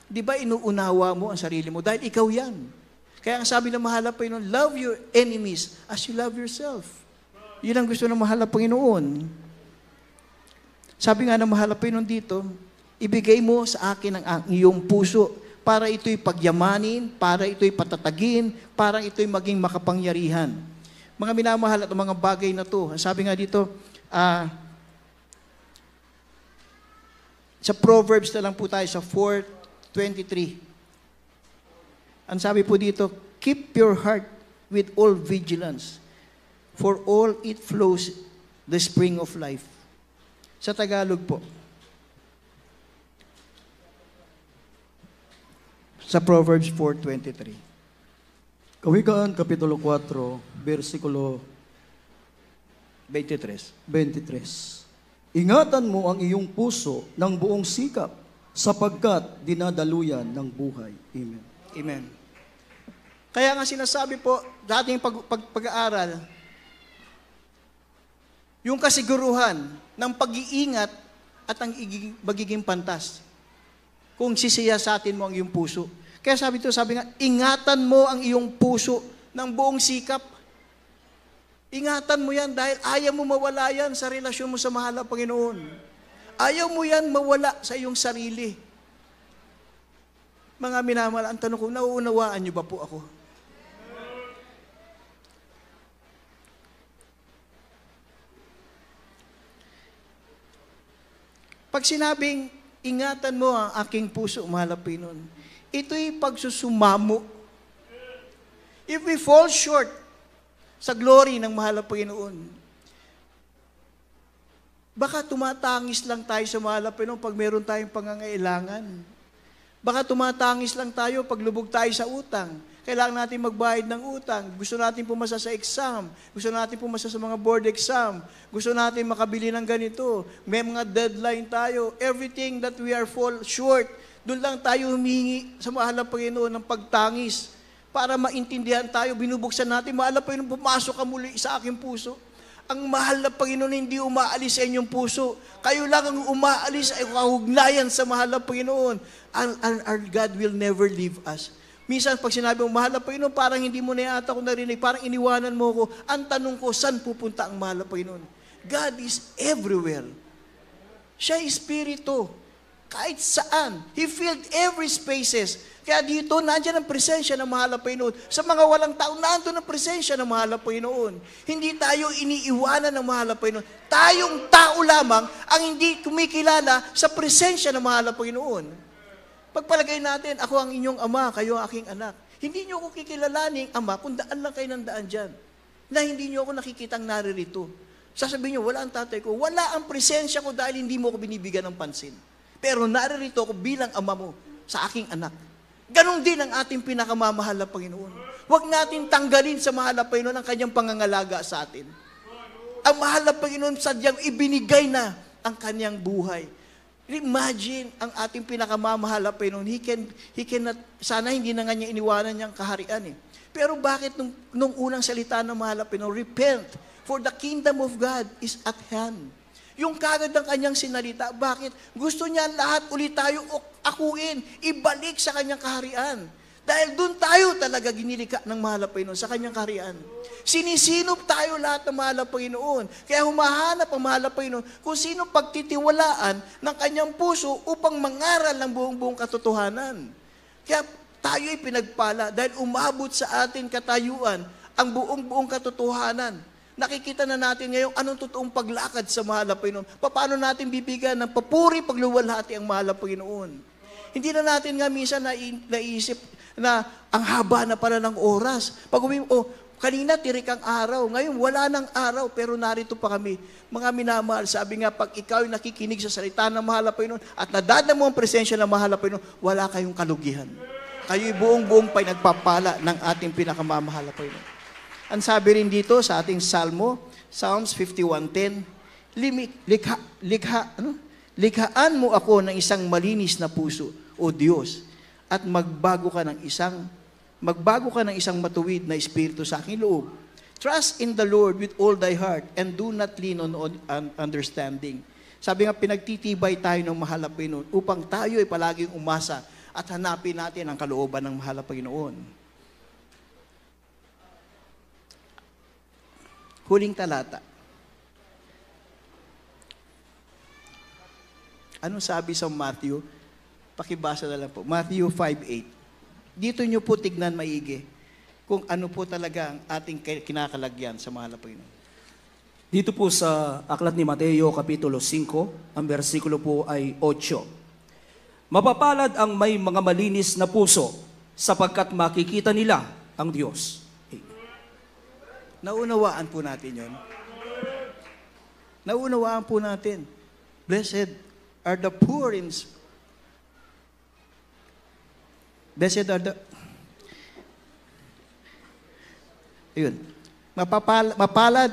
Di ba inuunawa mo ang sarili mo? Dahil ikaw yan. Kaya ang sabi ng mahal na Panginoon, love your enemies as you love yourself. Yun ang gusto ng mahal na Panginoon. Sabi nga ng mahal na Panginoon dito, ibigay mo sa akin ang iyong puso para ito'y pagyamanin, para ito'y patatagin, para ito'y maging makapangyarihan. Mga minamahal at mga bagay na to. Sabi nga dito, sa Proverbs na lang po tayo, sa 4:23. Ang sabi po dito, keep your heart with all vigilance, for all it flows the spring of life. Sa Tagalog po, sa Proverbs 4:23. Kawikaan, Kapitulo 4, versikulo 23. Ingatan mo ang iyong puso ng buong sikap, sapagkat dinadaluyan ng buhay. Amen. Amen. Kaya nga sinasabi po, dating pag-aaral, yung kasiguruhan ng pag-iingat at ang magiging pantas kung sisiyasatin mo ang iyong puso. Kaya sabi nga, ingatan mo ang iyong puso ng buong sikap. Ingatan mo yan dahil ayaw mo mawala yan sa relasyon mo sa mahal na Panginoon. Ayaw mo yan mawala sa iyong sarili. Mga minamahal, ang tanong ko, nauunawaan niyo ba po ako? Pag sinabing, ingatan mo ang aking puso, mahal na Panginoon, ito'y pagsusumamo. If we fall short sa glory ng mahal na Panginoon, baka tumatangis lang tayo sa mahal na Panginoon pag meron tayong pangangailangan. Baka tumatangis lang tayo pag lubog tayo sa utang. Kailangan natin magbayad ng utang. Gusto natin pumasa sa exam. Gusto natin pumasa sa mga board exam. Gusto natin makabili ng ganito. May mga deadline tayo. Everything that we are fall short, doon lang tayo humingi sa mahal na Panginoon ng pagtangis para maintindihan tayo. Binubuksan natin, mahal na Panginoon, pumasok ka muli sa aking puso. Ang mahal na Panginoon hindi umaalis sa inyong puso. Kayo lang ang umaalis ay kahugnayan sa mahal na Panginoon. Our God will never leave us. Minsan pag sinabi mo, mahal na Panginoon, parang hindi mo na yata ako narinig, parang iniwanan mo ko. Ang tanong ko, saan pupunta ang mahal na Panginoon? God is everywhere. Siya is Espiritu. Kahit saan. He filled every spaces. Kaya dito, nandiyan ang presensya ng mahal na Panginoon. Sa mga walang tao, nandoon ang presensya ng mahal na Panginoon. Hindi tayo iniiwanan ng mahal na Panginoon. Tayong tao lamang ang hindi kumikilala sa presensya ng mahal na Panginoon. Pagpalagay natin, ako ang inyong ama, kayo ang aking anak. Hindi niyo ako kikilalaning ama kung daan lang kayo ng daan dyan. Na hindi niyo ako nakikitang naririto. Sasabihin niyo, wala ang tatay ko. Wala ang presensya ko dahil hindi mo ako binibigyan ng pansin. Pero naririto ako bilang ama mo sa aking anak. Ganon din ang ating pinakamamahal na Panginoon. Huwag natin tanggalin sa mahal na Panginoon ang kanyang pangangalaga sa atin. Ang mahal na Panginoon sadyang ibinigay na ang kanyang buhay. Imagine ang ating pinakamamahal na Panginoon. He cannot, sana hindi na nga niya iniwanan niyang kaharian eh. Pero bakit nung unang salita ng mahal na Panginoon, repent, for the kingdom of God is at hand. Yung kagad ng kanyang sinalita, bakit? Gusto niya lahat ulit tayo akuin, ibalik sa kanyang kaharian. Dahil doon tayo talaga ginilika ng mahal na Panginoon, sa kanyang kaharian. Sinisinop tayo lahat ng mahal na Panginoon. Kaya humahanap ang mahal na Panginoon kung sino pagtitiwalaan ng kanyang puso upang mangaral ng buong katotohanan. Kaya tayo ay pinagpala dahil umabot sa atin katayuan ang buong katotohanan. Nakikita na natin ngayon anong totoong paglakad sa mahal na Panginoon. Paano natin bibigyan ng papuri pagluwalhati ang mahal na Panginoon. Hindi na natin nga minsan naisip na ang haba na pala ng oras. Pag kanina tirik ang araw, ngayon wala ng araw, pero narito pa kami. Mga minamahal, sabi nga, pag ikaw ay nakikinig sa salita ng mahal na Panginoon at nadadam mo ang presensya ng mahal na Panginoon, wala kayong kalugihan. Kayo'y buong pinagpapala ng ating pinakamamahal na Panginoon. Ang sabi rin dito sa ating Salmo, Psalms 51:10, likhaan mo ako ng isang malinis na puso, O Diyos, at magbago ka ng isang matuwid na espiritu sa aking loob. Trust in the Lord with all thy heart and do not lean on understanding. Sabi nga, pinagtitibay tayo ng mahal na Panginoon upang tayo ay palaging umasa at hanapin natin ang kalooban ng mahal na Panginoon. Huling talata. Anong sabi sa Matthew? Pakibasa na lang po. Matthew 5:8. Dito nyo po tignan maigi kung ano po talaga ang ating kinakalagyan sa mahal na Panginoon. Dito po sa aklat ni Mateo, Kapitulo 5, ang versikulo po ay 8. Mapapalad ang may mga malinis na puso sapagkat makikita nila ang Diyos. Naunawaan po natin yon. Naunawaan po natin. Blessed are the poor in Blessed are the... Ayun. Mapalad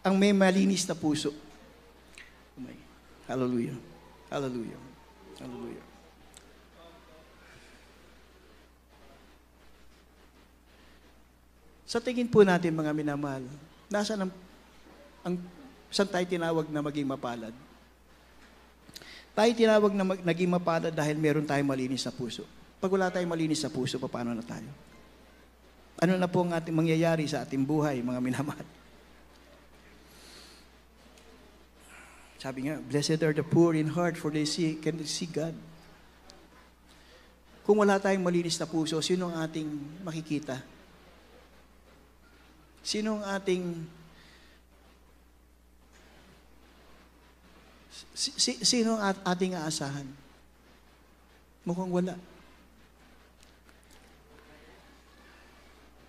ang may malinis na puso. Hallelujah. Hallelujah. Hallelujah. Sa tingin po natin, mga minamahal, nasaan saan tayo tinawag na maging mapalad? Tayo tinawag na naging mapalad dahil meron tayong malinis na puso. Pag wala tayong malinis na puso, paano na tayo? Ano na po ang ating mangyayari sa ating buhay, mga minamahal? Sabi nga, blessed are the poor in heart, for they can see God. Kung wala tayong malinis na puso, sino ang ating makikita? Sino ang sino ang ating aasahan? Mukhang wala.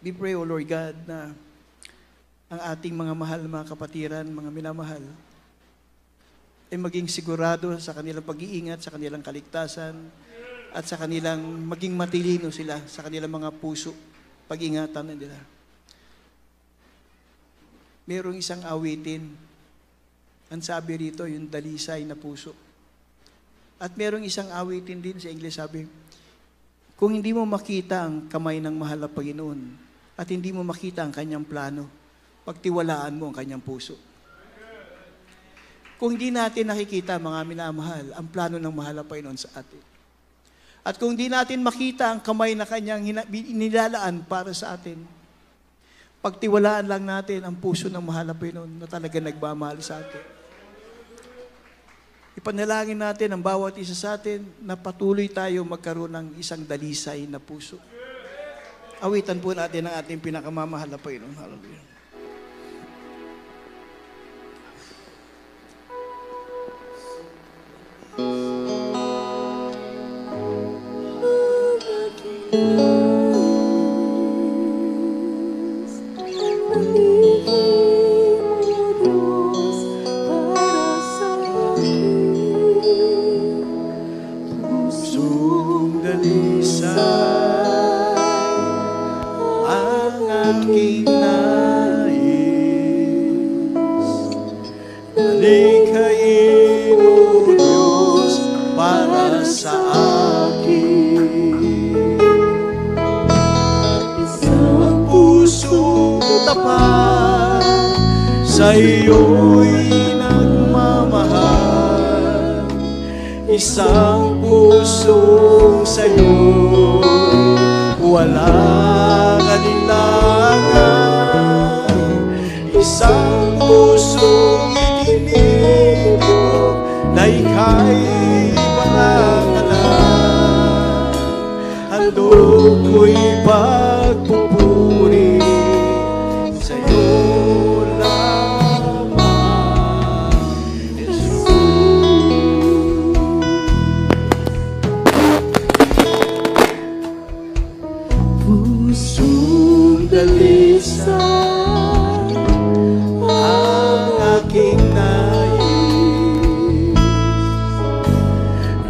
We pray, O Lord God, na ang ating mga mahal, mga kapatiran, mga minamahal, ay maging sigurado sa kanilang pag-iingat, sa kanilang kaligtasan, at sa kanilang maging matilino sila sa kanilang mga puso, pag-ingatan nila. Merong isang awitin, ang sabi rito, yung dalisay na puso. At merong isang awitin din sa English, sabi, kung hindi mo makita ang kamay ng mahal na Panginoon, at hindi mo makita ang kanyang plano, pagtiwalaan mo ang kanyang puso. Kung hindi natin nakikita, mga minamahal, ang plano ng mahal na Panginoon sa atin, at kung hindi natin makita ang kamay na kanyang nilalaan para sa atin, pagtiwalaan lang natin ang puso ng mahal na Panginoon na talaga nagmamahal sa atin. Ipanalangin natin ang bawat isa sa atin na patuloy tayo magkaroon ng isang dalisay na puso. Awitan po natin ang ating pinakamamahal na Panginoon. Hallelujah. Pusong dalisay ang aking nais. Nalikhain mo, Diyos, para sa akin. Isang pusong tapat sa iyo'y nagmamahal. Isang pusong sa'yo walang alinlangan. Isang pusong itinitibok na ika'y pangangalan. Handog ko'y pagpupuri sa'yo lamang, Jesus. Pusong dalisay ang aking nais.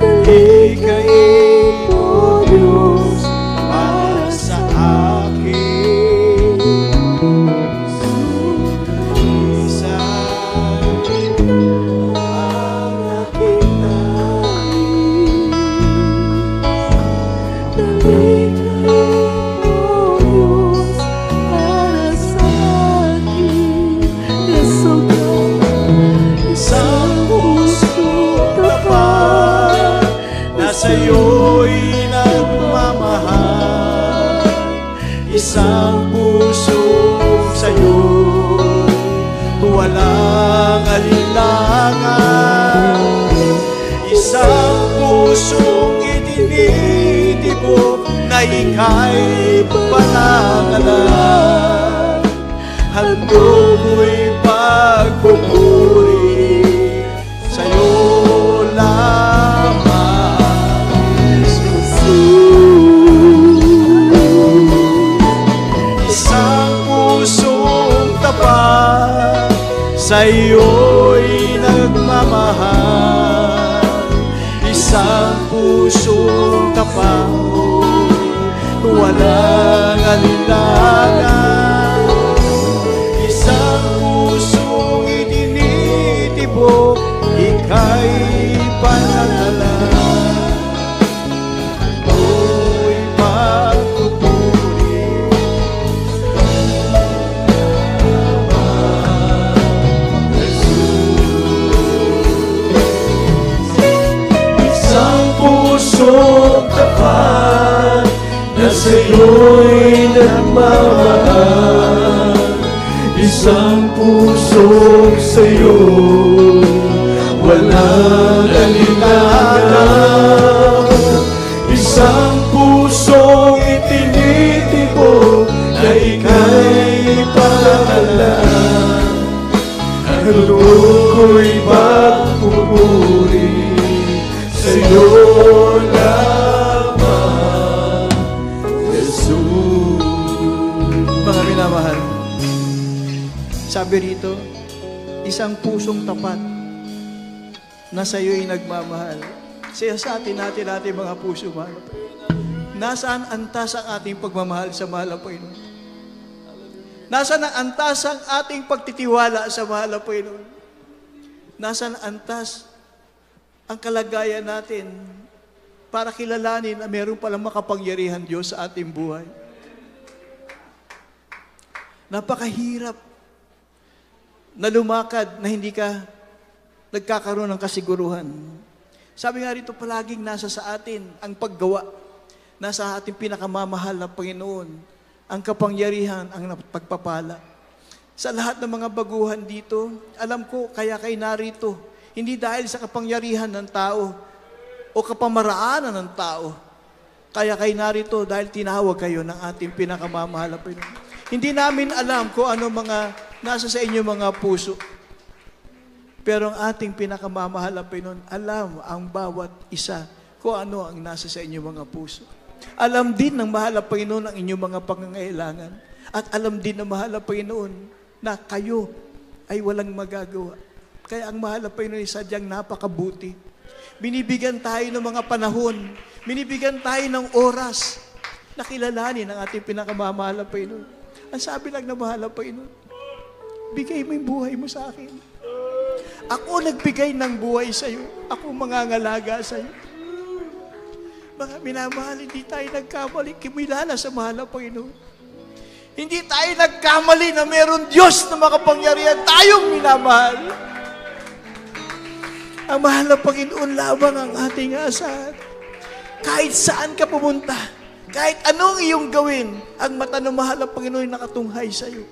Nalikhain mo, Diyos, para sa akin. Pusong dalisay ang aking nais. Nalikhain sa'yo'y nagmamahal. Isang pusong sa'yo walang alinlangan. Isang pusong itinitibok na ika'y pangangalan. Handog ko'y pagpupuri sa'yo lamang. Isang pusong tapat sa iyo'y nagmamahal. Isang pusong tapat walang alinlangan. Isang pusong itinitibok ika'y panangalan. pusong tapat na sa'yo'y nagmamahal. Isang pusong sa'yo, walang alinlangan. Isang pusong itinitibok na ika'y pangalanan. Ang loob ko'y magpupuri sa'yo lamang, Jesus. Mga minamahal, sabi rito, isang pusong tapat na sa iyo'y nagmamahal. Siya sa atin mga puso, mahal. Nasaan antas ang ating pagmamahal sa mahal na Panginoon? Nasaan ang antas ang ating pagtitiwala sa mahal na Panginoon? Nasaan antas ang kalagayan natin para kilalanin na meron palang makapangyarihan Diyos sa ating buhay? Napakahirap na lumakad na hindi ka nagkakaroon ng kasiguruhan. Sabi nga rito, palaging nasa sa atin ang paggawa, nasa ating pinakamamahal na Panginoon, ang kapangyarihan, ang pagpapala. Sa lahat ng mga baguhan dito, alam ko, kaya kayo narito, hindi dahil sa kapangyarihan ng tao o kapamaraanan ng tao, kaya kayo narito dahil tinawag kayo ng ating pinakamamahal na Panginoon. Hindi namin alam kung ano mga nasa sa inyo mga puso. Pero ang ating pinakamamahal na Panginoon, alam ang bawat isa kung ano ang nasa sa inyo mga puso. Alam din ng mahal na Panginoon ang inyong mga pangangailangan. At alam din ng mahal na Panginoon na kayo ay walang magagawa. Kaya ang mahal na Panginoon ay sadyang napakabuti. Binibigyan tayo ng mga panahon, binibigyan tayo ng oras na kilalanin ang ating pinakamamahal na Panginoon. Ang sabi lang ng mahal na Panginoon, bigay mo yung buhay mo sa akin. Ako nagbigay ng buhay sa iyo. Ako mangangalaga sa iyo. Mga minamahal, hindi tayo nagkamali. Kimilala sa mahal na Panginoon. Hindi tayo nagkamali na meron Diyos na makapangyarihan. Tayong minamahal. Ang mahal na Panginoon lamang ang ating asahan. Kahit saan ka pumunta, kahit anong iyong gawin, ang mata ng mahal na Panginoon ay nakatunghay sa iyo.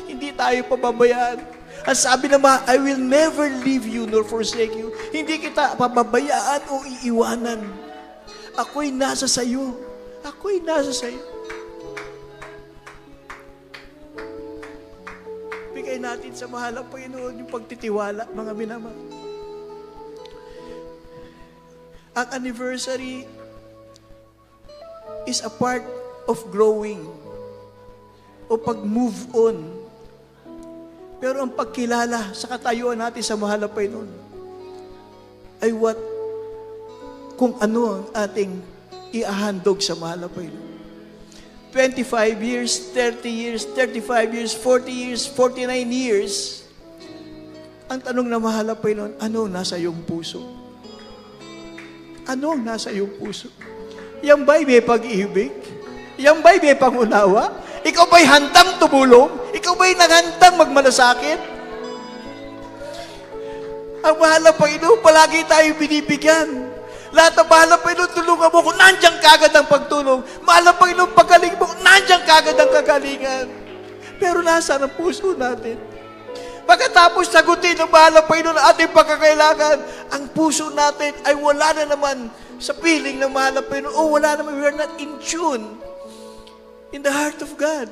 Hindi tayo pababayaan. Ang sabi naman, I will never leave you nor forsake you. Hindi kita pababayaan o iiwanan. Ako'y nasa sayo. Ako'y nasa sayo. Bigay natin sa mahal na Panginoon yung pagtitiwala, mga minamahal. Ang anniversary is a part of growing o pag-move on. Pero ang pagkilala sa katayuan natin sa mahal na Panginoon ay kung ano ang ating iahandog sa mahal na Panginoon. 25 years, 30 years, 35 years, 40 years, 49 years. Ang tanong na mahal na Panginoon, ano nasa iyong puso? Ano ang nasa iyong puso? Yan ba'y may pag-ibig? Yan ba'y may pangunawa? Ikaw ba'y handang tumulong? Ikaw ba'y naghandang magmalasakit? Ang mahal na Panginoon, palagi tayo binibigyan. Lahat ng mahal na Panginoon, tulungan mo kung nandiyan kagad ang pagtulong. Mahal na Panginoon, pagaling mo kung nandiyan kagad ang kagalingan. Pero nasaan ang puso natin? Pagkatapos sagutin ng mahal na Panginoon ang ating pagkakailangan, ang puso natin ay wala na naman sa piling ng mahal na Panginoon. O wala naman, we are not in tune in the heart of God.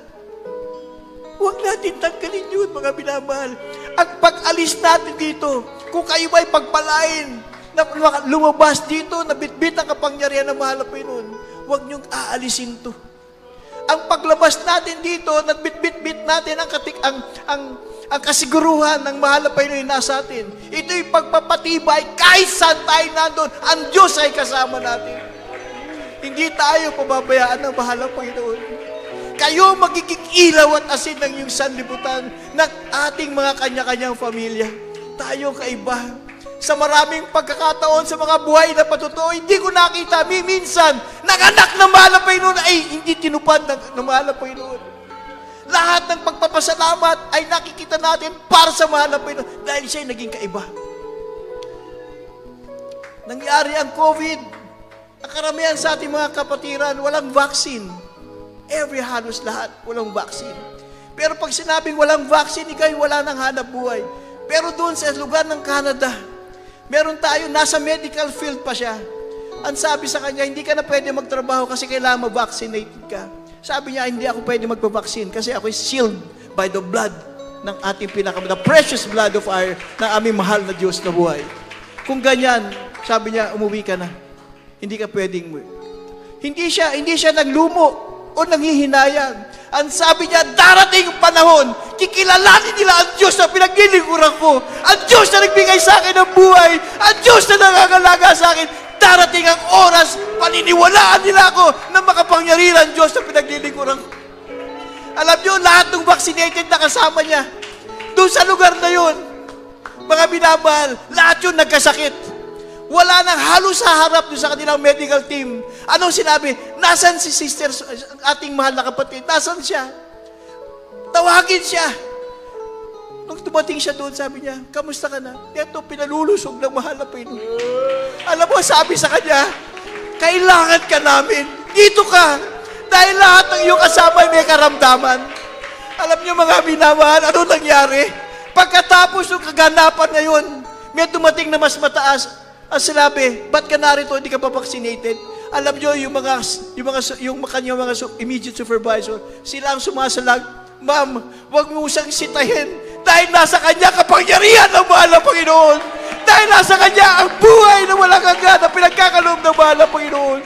Huwag natin tanggalin yun, mga binamahal. Ang pag-alis natin dito, kung kayo ba'y pagpalain, na lumabas dito, na bitbit ang kapangyarihan ng mahal na Panginoon, huwag niyong aalisin to. Ang paglabas natin dito, na bitbit natin ang kasiguruhan ng mahal na Panginoon nasa atin. Ito'y pagpapatibay, kahit saan tayo nandun, ang Diyos ay kasama natin. Hindi tayo pababayaan ng mahal na Panginoon. Kayo magiging ilaw at asin ng iyong sanlibutan ng ating mga kanya-kanyang pamilya. Tayo kaiba. Sa maraming pagkakataon sa mga buhay na patutuo, hindi ko nakita, minsan, nanganak ng mahal na Panginoon ay hindi tinupad ng mahal na Panginoon. Lahat ng pagpapasalamat ay nakikita natin para sa mahal na Panginoon dahil siya'y naging kaiba. Nangyari ang COVID, Ang karamihan sa ating mga kapatiran, walang vaccine. Halos lahat, walang vaccine. Pero pag sinabing walang vaccine, ikaw'y wala nang hanap buhay. Pero doon sa lugar ng Canada, meron tayo, nasa medical field pa siya. Ang sabi sa kanya, hindi ka na pwede magtrabaho kasi kailangan ma-vaccinated ka. Sabi niya, hindi ako pwede magpa-vaccine kasi ako is sealed by the blood ng ating the precious blood of our, ng aming mahal na Diyos na buhay. Kung ganyan, sabi niya, umuwi ka na. Hindi ka pwedeng umuwi. Hindi siya naglumo o nanghihinayang. Ang sabi niya, darating ang panahon, kikilalanin nila ang Diyos na pinaglilingkuran ko, ang Diyos na nagbigay sa akin ng buhay, ang Diyos na nangangalaga sa akin. Darating ang oras, paniniwalaan nila ako na makapangyarihan Diyos na pinaglilingkuran ko. Alam niyo, lahat ng vaccinated na kasama niya, doon sa lugar na yun, mga minamahal, lahat yun nagkasakit. Wala nang halos sa harap doon sa kanilang medical team. Anong sinabi? Nasaan si sister, ating mahal na kapatid? Nasaan siya? Tawagin siya. Nung tumating siya doon, sabi niya, kamusta ka na? Ito, pinalulusog ng mahal na Panginoon. Alam mo, sabi sa kanya, kailangan ka namin. Dito ka. Dahil lahat ng iyong kasama ay may karamdaman. Alam niyo mga minamahal, ano nangyari? Pagkatapos ng kaganapan na yun, may dumating na mas mataas. Ang sinabi, ba't ka narito, hindi ka pa vaccinated? Alam niyo, yung kanyang mga immediate supervisor, sila ang sumasalag, ma'am, huwag mo siyang sitahin dahil nasa kanya kapangyarihan ng mahal na Panginoon. Dahil nasa kanya ang buhay na walang hanggan na pinagkakaloob ng mahal na Panginoon.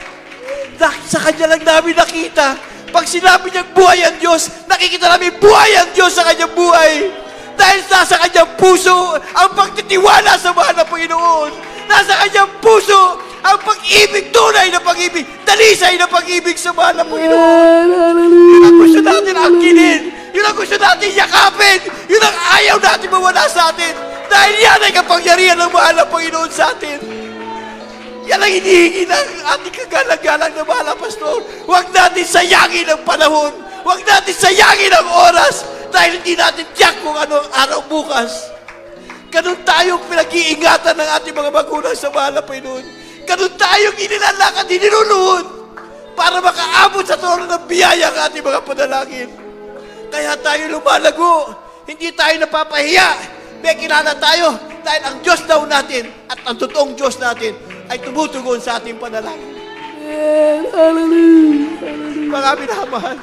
Sa kanya lang namin nakita. Pag sinabi niyang buhay ang Diyos, nakikita namin buhay ang Diyos sa kanyang buhay. Dahil nasa kanyang puso ang pagtitiwala sa mahal na Panginoon. Nasa kanyang puso ang pag-ibig, tunay na pag-ibig, dalisay na pag-ibig sa mahal na Panginoon. Yun ang gusto natin angkinin. Yun ang gusto natin yakapin. Yun ang ayaw natin mawala sa atin. Dahil yan ay kapangyarihan ng mahal na Panginoon sa atin. Yan ang hinihingi ng ating kagalang-galang na mahal na pastor. Huwag natin sayangin ang panahon. Huwag natin sayangin ang oras. Dahil hindi natin tiyak kung ano ang araw bukas. Ganun tayong pinag-iingatan ng ating mga magulang sa mahal na Panginoon. Ganun tayong inilalakad, iniluluhod para makaabot sa trono ng biyaya ang ating mga panalangin. Kaya tayo lumalago. Hindi tayo napapahiya. May kilala tayo dahil ang Diyos daw natin at ang totoong Diyos natin ay tumutugon sa ating panalangin. Mga minamahal,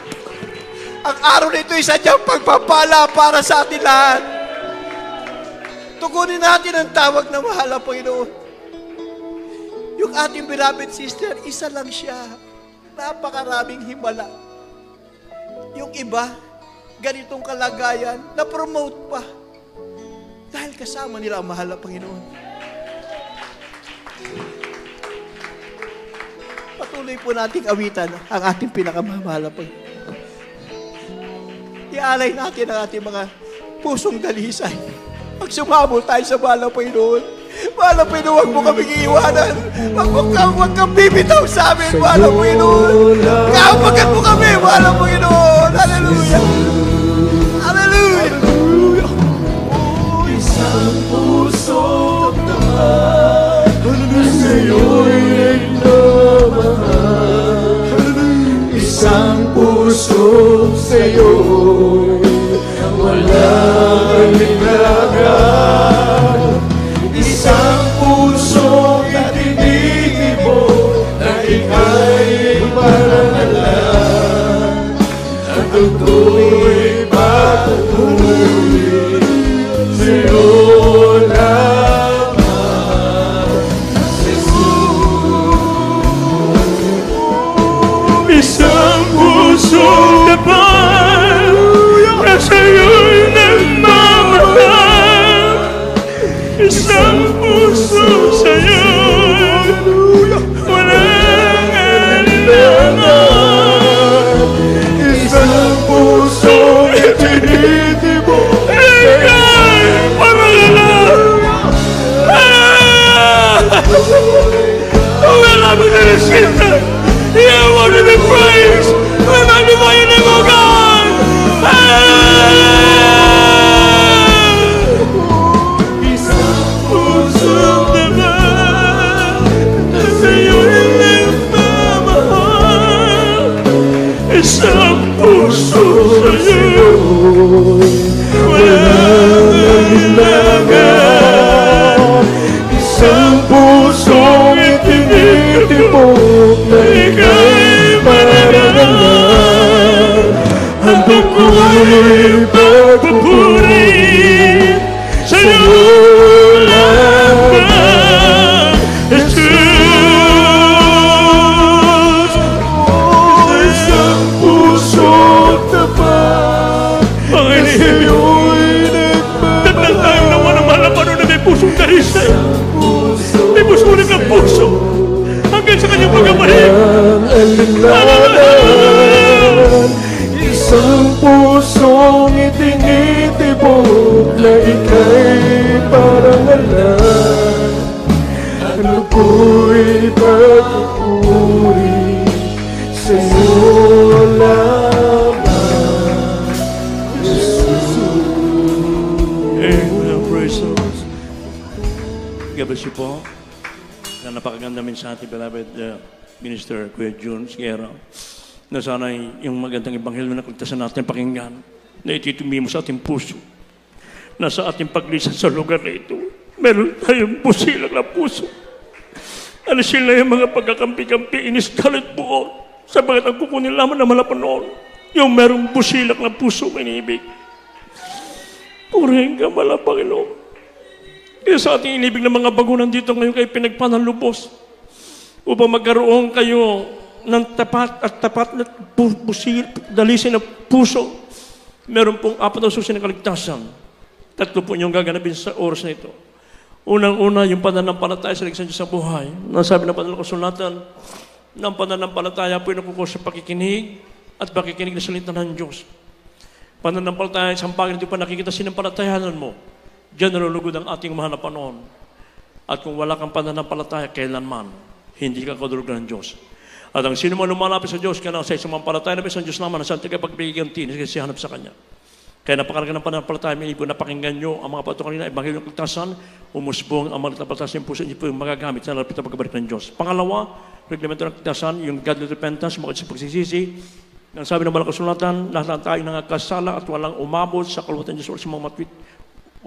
ang araw nito ay sadyang pagpapala para sa atin lahat. Tugunin natin ang tawag na mahal na Panginoon. Yung ating beloved sister, isa lang siya. Napakaraming himala. Yung iba, ganitong kalagayan, na-promote pa. Dahil kasama nila ang mahal na Panginoon. Patuloy po nating awitan ang ating pinakamamahal na Panginoon. Ialay natin ang ating mga pusong dalisay. Pag sumabot tayo sa mahal na Panginoon, mahal na Panginoon, huwag mo kaming iiwanan. Huwag kang bibitaw sa amin, mahal na Panginoon. Kapagat mo kami, mahal na Panginoon. Hallelujah! Hallelujah! Isang puso naman na sa'yo'y nagmamahal. Isang puso sa'yo'y walang linlagan. Isang puso itinitibok na ika'y parangalan. At tugtu'y patuloy sa'yo lamang, Jesus. Isang puso naman na sa'yo'y nagmamahal. Isang puso sa'yo'y walang alinlangan. Isang puso itinitibok Ika'y parangalan. We love you, Jesus. You want to be praised. We magnify your name, O God. Isang puso naman kailangan. Isang pusong itinitibok na ika'y marangalan. Handog ko'y pagpupuri sa'yo lamang, Jesus. Isang pusong tapat na sa'yo'y Tatal tayo naman ang mahal na panon na may pusong darisay. May pusulit ang puso hanggang sa kanyang pagkabalik. alinlangan. Isang pusong itinitibok na ika'y parangalan. Ano ko'y pagpupuri sa'yo lamang, Jesus. Amen. Praise the Lord. God bless you po. Na napakaganda mensahe, beloved Minister Kuya June Sierra, na sana yung magandang ebanghelyo na kaligtasan natin pakinggan, na ititumi mo sa ating puso, na sa ating paglisan sa lugar na ito, meron tayong busilang na puso. Ano sila yung mga pagkakampi-kampi, inisgalit buo, sabagat ang kukunin lamang na malapanoon, yung merong busilak na puso inibig. Purihin ka mala, Panginoon. Kaya sa ating inibig ng mga bagunan dito ngayon kayo pinagpanang lubos upang magkaroon kayo ng tapat na dalisin na puso. Meron pong 4 na susi ng kaligtasan. 3 po niyong gaganapin sa oras na ito. Unang-una, yung pananampalataya sa ligtas sa buhay. Nasabi ng pananampalataya ng pananampalataya po yung nakukuha sa pakikinig at pakikinig na salita ng Diyos. Pananampalataya, isang bagay na di pa nakikita sinampalatayanan mo. Diyan nalulugod ang ating mahal na Panginoon. At kung wala kang pananampalataya, kailanman, hindi ka kadulog ng Diyos. At ang sino man lumalapit sa Diyos, kaya sa isang palataya na sa Diyos naman, ang santi kayo pagbiganti, kasi hanap sa Kanya. Kaya napakalaga ng pananampalataya, may ibig napakinggan nyo ang mga patukan nila, ebanghelyo ng kaligtasan, umusbong ang mga patasan yung puso, hindi po yung magagamit sa nalapit na pagkabalik ng Diyos. Pangalawa, reglamento ng kaligtasan, yung godly repentance, makot sa pagsisisi. Ang sabi ng Banal na Kasulatan, lahat tayo nangakasala at walang umabot sa kaluwatan ng Diyos o sa mga matwid.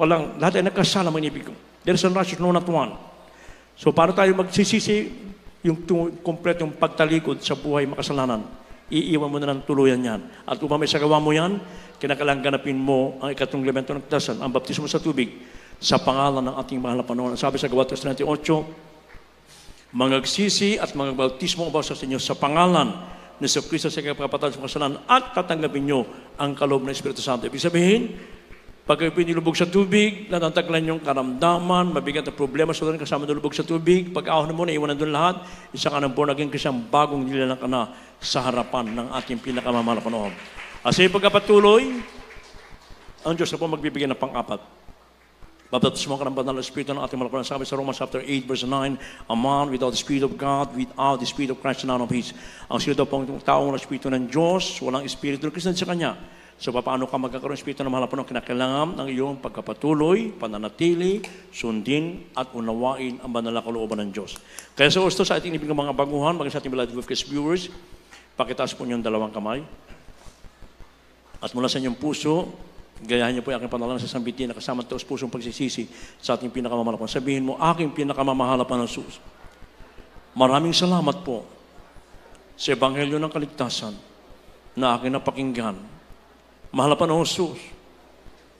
Walang, lahat ay nagkasala, mga inibig ko. There is a righteous, no not one. So, paano tayo magsisisi yung kompletong pagtalikod sa buhay makasalanan? Iiwan mo na ng tuluyan yan. At upang may sagawa mo yan, kinakailangan ganapin mo ang ikatlong elemento ng kaligtasan, ang baptismo sa tubig, sa pangalan ng ating mahal na Panginoon. Sabi sa Gawatas 38, mangagsisi at mangagbautismo ang bawat sa inyo sa pangalan ni Yesu Cristo sa kapatid sa kasalanan at tatanggapin nyo ang kaloob ng Espiritu Santo. Ibig sabihin, pag kayo pinilubog sa tubig, natataglan yung karamdaman, mabigat na problema sa doon kasama nilubog sa tubig, pag-ahon mo, naiwanan doon lahat, isa ka ng born again kasi ang bagong nilalang ka na sa harapan ng ating pinakamamahal na Panginoon. Kasi pagkapatuloy, ang Diyos na po magbibigay ng pang-4. Baptismo ka ng banal na Espiritu ng ating malapanan. Sabi sa Romans chapter 8, verse 9, a man without the Spirit of God, without the Spirit of Christ, none of His. Ang Espiritu po ang taong na Espiritu ng Diyos, walang Espiritu ng Kristo sa Kanya. So, paano ka magkakaroon ng Espiritu ng mahal na Panginoon? Kinakailangan ng iyong pagkapatuloy, pananatili, sundin, at unawain ang banal na kalooban ng Diyos. Kaya sa gusto sa ating ibig ng mga baguhan, maging sa ating beloved viewers, pakitaas po niyong 2 kamay. At mula sa inyong puso, gayahin niyo po yung aking panalangin sa sambitin na kasama taos pusong pagsisisi sa ating pinakamamahal. Sabihin mo, aking pinakamamahal na Jesus. Maraming salamat po sa ebanghelyo ng kaligtasan na aking napakinggan. Mahal na Jesus,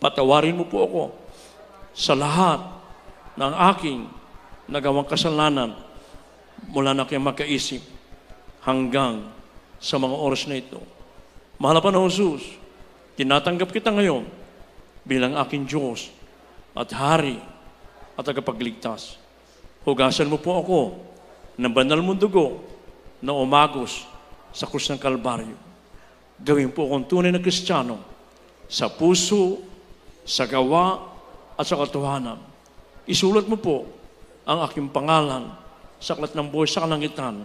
patawarin mo po ako sa lahat ng aking nagawang kasalanan mula na kayong makaisip hanggang sa mga oras na ito. Mahal na Jesus, tinatanggap kita ngayon bilang aking Diyos at Hari at tagapagligtas. Hugasan mo po ako ng banal mong dugo na umagos sa krus ng Kalbaryo. Gawin po akong tunay na Kristiyano sa puso, sa gawa, at sa katotohanan. Isulat mo po ang aking pangalan sa aklat ng buhay sa kalangitan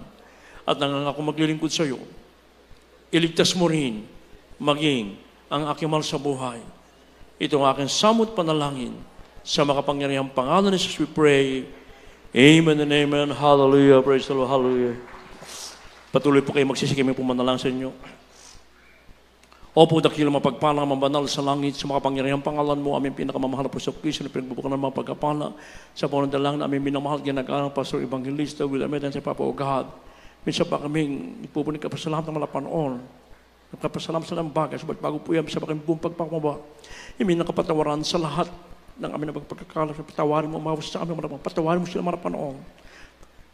at nangangako maglilingkod sa iyo. Iligtas mo rin maging ang aking mahal sa buhay. Ito ang aking samot panalangin sa makapangyarihang pangalan ni Jesus we pray. Amen and amen. Hallelujah. Praise the Lord. Hallelujah. Patuloy po kayo magsisikim yung pumanalangin sa inyo. Opo, dakila mapagpalang mabanal sa langit, sa makapangyarihang pangalan mo, aming pinakamamahal na po sa Kristo na pinagbubukan ng mga pagkapala, sa buwan ng dalang na aming minamahal, ginagalang Pastor Evangelista, Will Ahmed, and sa Papa o God. Minsan pa kaming ipupunin ka pa sa lahat ng malapanoon. Nagkapasalamat sa ng bagay, sabat bago po yan, sa baking buong pagpapamaba. Imin nakapatawaran sa lahat ng aming pagkakala, patawarin mo, umawas sa aming malapanoon, patawarin mo sila malapanoon.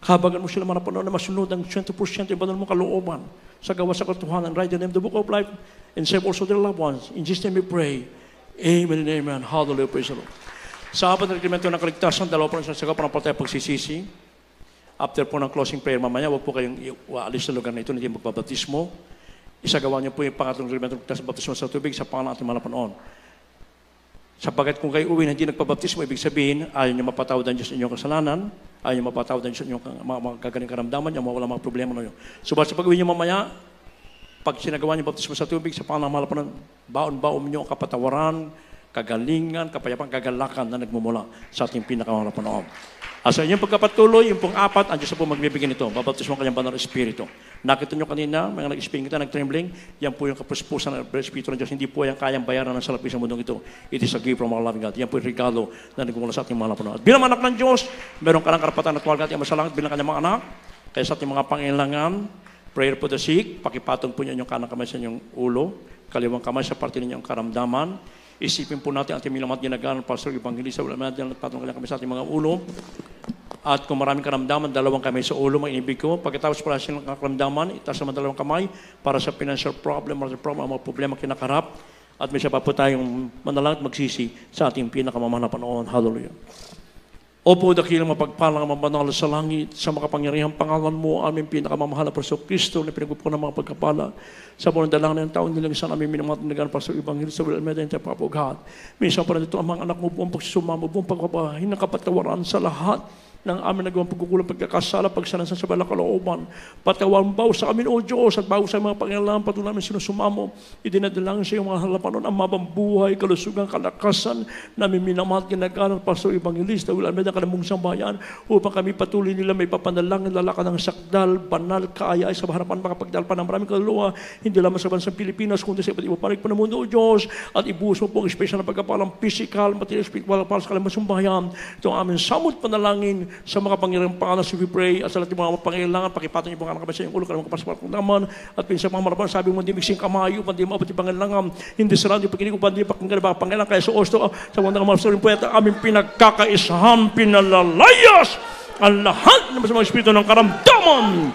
Habagan mo sila malapanoon na masunod ang 100% yung banal mong kalooban sa gawa sa katotohanan. Write the name, the book of life, and save also their loved ones. In Jesus' name we pray. Amen and amen. Hallelujah. Praise the Lord. Sa apat na reglamento ng kaligtasan, dalawa po sa saga ng patay pagsisisi. After po ng closing prayer mamaya, huwag po kayong waalis sa lugar na ito, hindi magbabatismo. Isagawa niyo po yung pangatlong reglamento ng kaligtasan, baptismo sa tubig sa pangalan ating malapanoon. Sapagkat kung kayo uwi na hindi nagpabaptismo, ibig sabihin, ayaw niyo mapatawad ang Diyos inyong kasalanan, ayaw niyo mapatawad ang Diyos inyong mga gagaling karamdaman, yung mawala mga problema na yun. Subalit sa pag-uwi niyo mamaya, pag sinagawa niyo baptismo sa tubig, sa pangalan ng malapanoon, baon-baon niyo ang kapatawaran, kagalingan, kapayapang kagalakan na nagmumula sa ating pinakamalapanoob. Asa inyong pagkapatuloy, yung pong apat, ang Diyos na po magbibigay nito. Babaptismo ang kanyang banal na Espiritu. Nakita nyo kanina, mga nag-speaking kita, nag-trembling, yan po yung kapuspusan ng Espiritu ng Diyos. Hindi po yan kayang bayaran ng salapi sa mundong ito. It is a gift from our loving God. Yan po yung regalo na nagmumula sa ating mga napanood. Bilang anak ng Diyos, meron ka ng karapatan at tuwalga at yung masalangit bilang kanyang mga anak. Kaya sa ating mga pangailangan, prayer for the sick, pakipatong po niyo yung kanang kamay sa inyong ulo, kaliwang kamay sa parte ninyong karamdaman. Isipin po natin ang ating milamat ginagawa ng Pastor Evangelista, wala natin patong kanyang kamay sa ating mga ulo. At kung maraming karamdaman, dalawang kamay sa ulo, mainibig ko. Pagkatapos pala silang karamdaman, itaas naman dalawang kamay para sa financial problem, mga problema kinakarap. At may siya pa po tayong manalangin at magsisi sa ating pinakamamahal na panahon. Hallelujah. Opo, dakilang mapagpalang mabanal sa langit, sa makapangyarihang pangalan mo, aming pinakamamahal na Pastor Kristo na pinagpupunan ng mga pagkapala. Sa buwan ng dalang ng taon nilang isa namin minamatagan Pastor Evangelista, Will Ahmed, and Papa God. Minsan pa rin ito ang mga anak mo, buong pagsusumamo, buong pagbabahin, ng kapatawaran sa lahat ng amin nagawang pagkukulang, pagkakasala, pagsalansan sa balang kalooban. Patawan baw sa amin, O Diyos, at baw sa mga pangailangan, patuloy namin sinusumamo. Idinadalangin sa iyong mga halapanon, ang mabang buhay, kalusugan, kalakasan, namin minamahal ginagawa ng Pastor Evangelista, Will Ahmed, ang kanamong sambayan, upang kami patuloy nila may papanalangin, lalakad ng sakdal, banal, kaaya, sa harapan, makapagdalpan ng maraming kaluluwa, hindi lamang sa bansang Pilipinas, kundi sa iba't ibang panig pa ng mundo, O Diyos, at ibuhos mo po ang espesyal na pagkapalang physical, material, spiritual, para sa kanilang sambayan. Ito ang aming samot panalangin sa mga pangyarang pangalan, we pray, at sa lahat ng mga pangailangan, pakipatan niyo po ang anak sa iyong ulo, kalang kapasapal naman, at pinsa mga marapan, sabi mo, hindi miksing kamayo, hindi mo abot yung pangailangan, hindi sarado yung pagkinig, hindi pakinggan ba pangailangan, kaya sa osto, sa wanda ng mga sasarin po, aming pinagkakaisahan, pinalalayas, ang lahat ng mga espiritu ng karamdaman,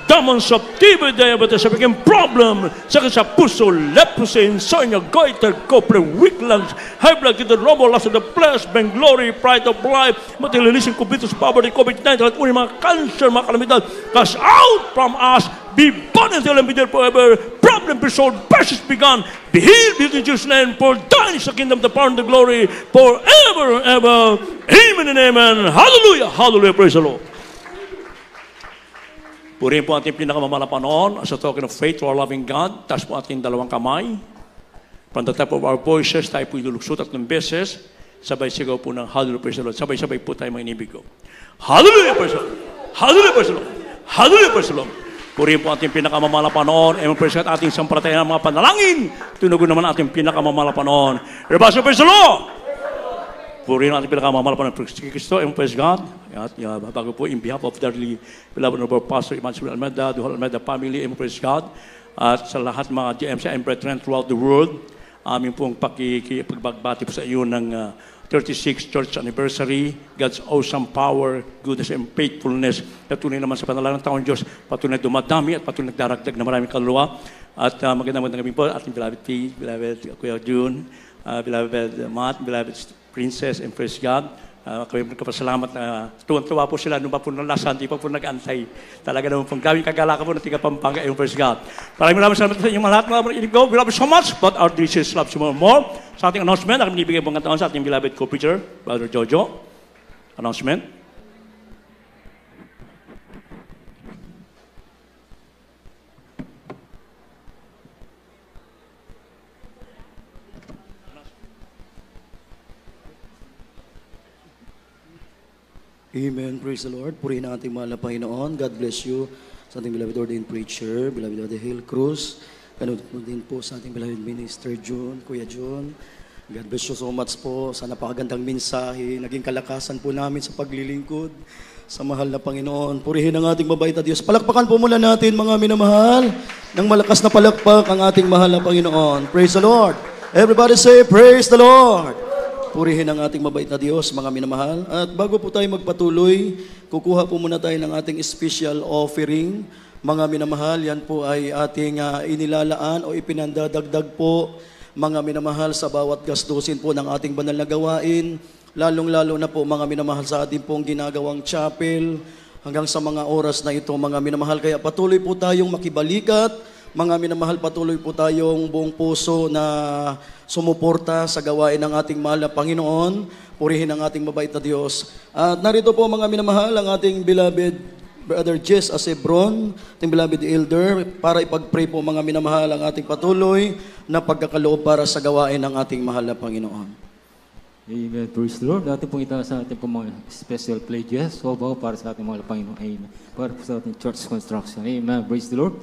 damon sa tibay, diabetes, sa biging problem, sakit sa puso, leprosy, insomnia, goiter, copre, weak lungs, high blood, the robo, loss of the flesh, vainglory, pride of life, materialism, covetous, poverty, COVID-19, at mga cancer, mga kalamidad, cast out from us, be born until and be there forever, problem be solved, precious begun, be healed, be in Jesus' name, for thine is the kingdom, the power, and the glory, forever and ever. Amen and amen. Hallelujah. Hallelujah. Praise the Lord. Purihin po ating pinakamamahal na Panginoon as a token of faith to our loving God. Taas po ating dalawang kamay. From the top of our voices, tayo po iluluksot 3 beses. Sabay sigaw po ng Hallelujah, praise the Lord. Sabay-sabay po tayo mga inibig ko. Hallelujah, praise the Lord. Hallelujah, praise the Lord. Hallelujah, praise the Lord. Purihin po ating pinakamamahal na Panginoon. Amen, praise God, ating sampalatayan ng mga panalangin. Tunugon naman ating pinakamamahal na Panginoon. Everybody, praise the Lord. Purihin natin pinakamamahal pa ng Kristo, and praise God. At bago po, in behalf of the beloved of our Pastor Emmanuel Almeida, the whole Almeida family, and praise God. At sa lahat mga GMC and brethren throughout the world, amin pong pagbati po sa iyo ng 36th Church Anniversary, God's awesome power, goodness, and faithfulness. Patuloy naman sa panalangin ng taong Diyos, patuloy dumadami at patuloy nagdaragdag na maraming kaluluwa. At magandang gabi po, ating beloved P, beloved Kuya June, beloved Matt, beloved Princess, and praise God. Kami magkapasalamat na tuwan-tuwa po sila nung pa po nalasan, di pa po nag-antay. Talaga naman pong gawing kagalakan po ng tiga Pampanga, and praise God. Maraming salamat sa inyong lahat, mga inibig ko. We love you so much, but our Jesus loves you more. Sa ating announcement, kami ibigay pong katawan sa ating beloved co-preacher, Brother Jojo. Announcement. Amen. Praise the Lord. Purihin ang ating mahal na Panginoon. God bless you sa ating beloved ordained preacher, beloved Brother Hale Cruz, Ganun po din po sa ating beloved minister June, Kuya June. God bless you so much po sa napakagandang mensahe, naging kalakasan po namin sa paglilingkod sa mahal na Panginoon. Purihin ang ating mabait na Diyos. Palakpakan po mula natin, mga minamahal, ng malakas na palakpak ang ating mahal na Panginoon. Praise the Lord. Everybody say, praise the Lord. Purihin ang ating mabait na Diyos, mga minamahal. At bago po tayo magpatuloy, kukuha po muna tayo ng ating special offering. Mga minamahal, yan po ay ating inilalaan o ipinandadagdag po, mga minamahal, sa bawat gastusin po ng ating banal na gawain, lalong-lalo na po, mga minamahal, sa ating pong ginagawang chapel, hanggang sa mga oras na ito, mga minamahal. Kaya patuloy po tayong makibalikat, mga minamahal, patuloy po tayong buong puso na sumuporta sa gawain ng ating mahal na Panginoon. Purihin ang ating mabait na Diyos. At narito po, mga minamahal, ang ating beloved Brother Jess Asebron, ating beloved elder, para ipag-pray po, mga minamahal, ang ating patuloy na pagkakaloob para sa gawain ng ating mahal na Panginoon. Amen. Praise the Lord. Dati pong itaas sa ating mga special pledges. So, para sa ating mga Panginoon. Amen. Para po sa ating church construction. Amen. Praise the Lord.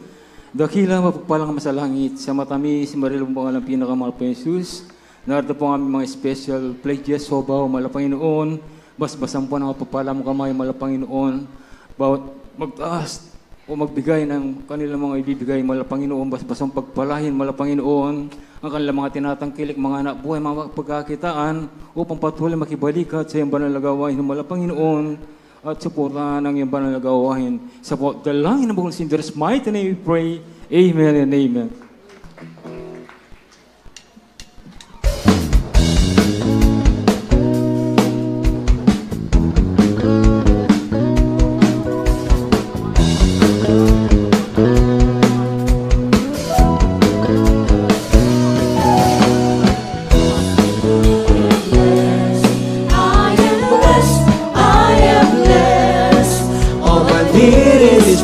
Dakila, mapagpalang masalangit, sa matamis, marilong po ang pinakamahal po Jesus. Narito po ang aming mga special pledges. So, mahal Panginoon, basbasan po ng mapagpalang mo kamay, mahal Panginoon. Bawat magtaas o magbigay ng kanilang mga ibibigay, mahal Panginoon, basbasang pagpalahin, mahal Panginoon, ang kanilang mga tinatangkilik, mga anak buhay, mga pagkakitaan, upang patuloy makibalikat sa iyong banal na gawain, mahal Panginoon, at suportahan ang iyong banal na gawain. Sa dalangin ng bukong sinderes, mighty name we pray. Amen and amen.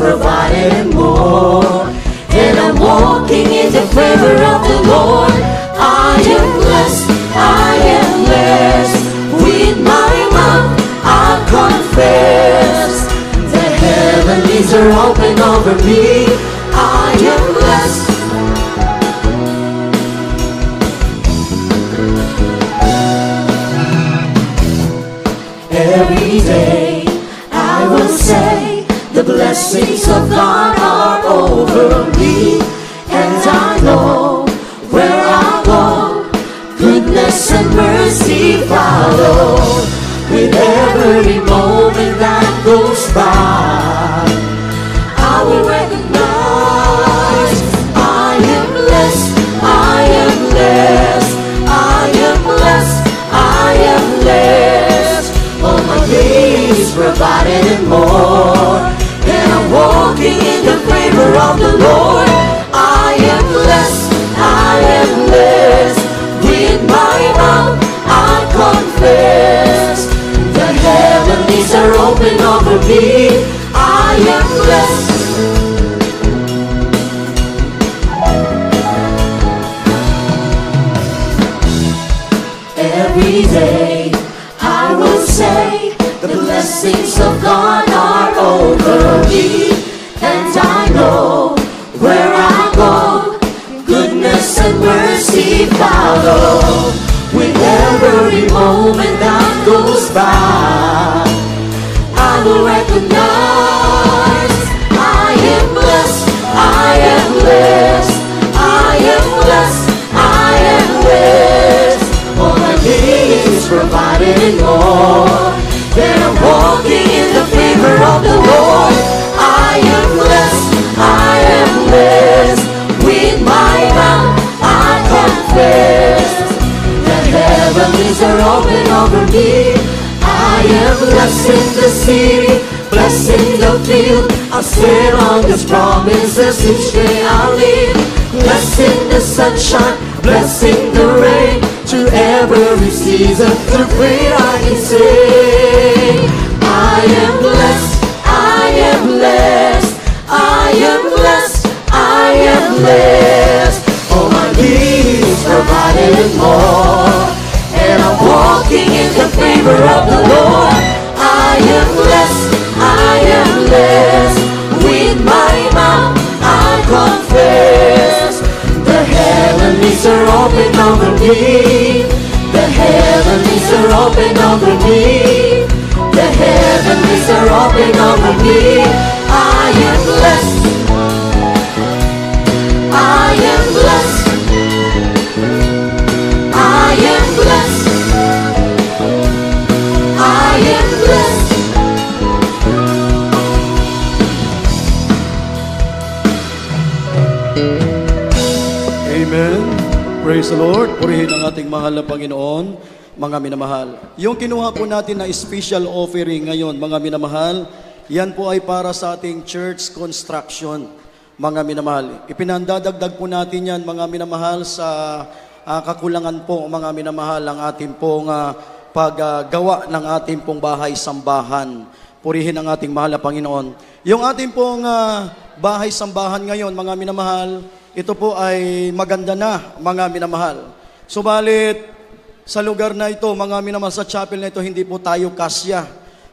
Provided and more, and I'm walking in the favor of the Lord. I am blessed, I am blessed. With my mouth I confess, the heavens are open over me. I am blessed. Every day I will say, the blessings of God are over me, and I know where I go, goodness and mercy follow. With every moment that goes by, I will recognize I am blessed, I am blessed, I am blessed, I am blessed. All my days provided and more, walking in the favor of the Lord. I am blessed, I am blessed. With my mouth I confess, the heavens are open over me. I am blessed. Every day I will say, the blessings of God are over me, and I know where I go, goodness and mercy follow. With every moment that goes by, I will recognize I am blessed, I am blessed, I am blessed, I am blessed. All my needs provided and more, and I'm walking in the favor of the Lord. I am blessed, I am blessed. With my mouth I confess, the heavens are open over me. I am blessed in the city, blessed in the field. I stand on His promises each day I live. Blessed in the sunshine, blessed in the rain. To every season, through faith I can sing. I am blessed, I am blessed, I am blessed, I am blessed. All my needs provided and more, and I'm walking in the favor of the Lord. I am blessed, I am blessed. With my mouth I confess, me. The heavens are open over me. I am blessed. I am blessed. I am blessed. I am blessed. Amen. Praise the Lord. Purihin ang ating mahal na Panginoon, mga minamahal. Yung kinuha po natin na special offering ngayon, mga minamahal, yan po ay para sa ating church construction, mga minamahal. Ipinandadagdag po natin yan, mga minamahal, sa kakulangan po, mga minamahal, ang ating pong paggawa ng ating pong bahay-sambahan. Purihin ang ating mahal na Panginoon. Yung ating pong bahay-sambahan ngayon, mga minamahal, ito po ay maganda na, mga minamahal. Subalit, sa lugar na ito, mga minamahal, sa chapel na ito, hindi po tayo kasya.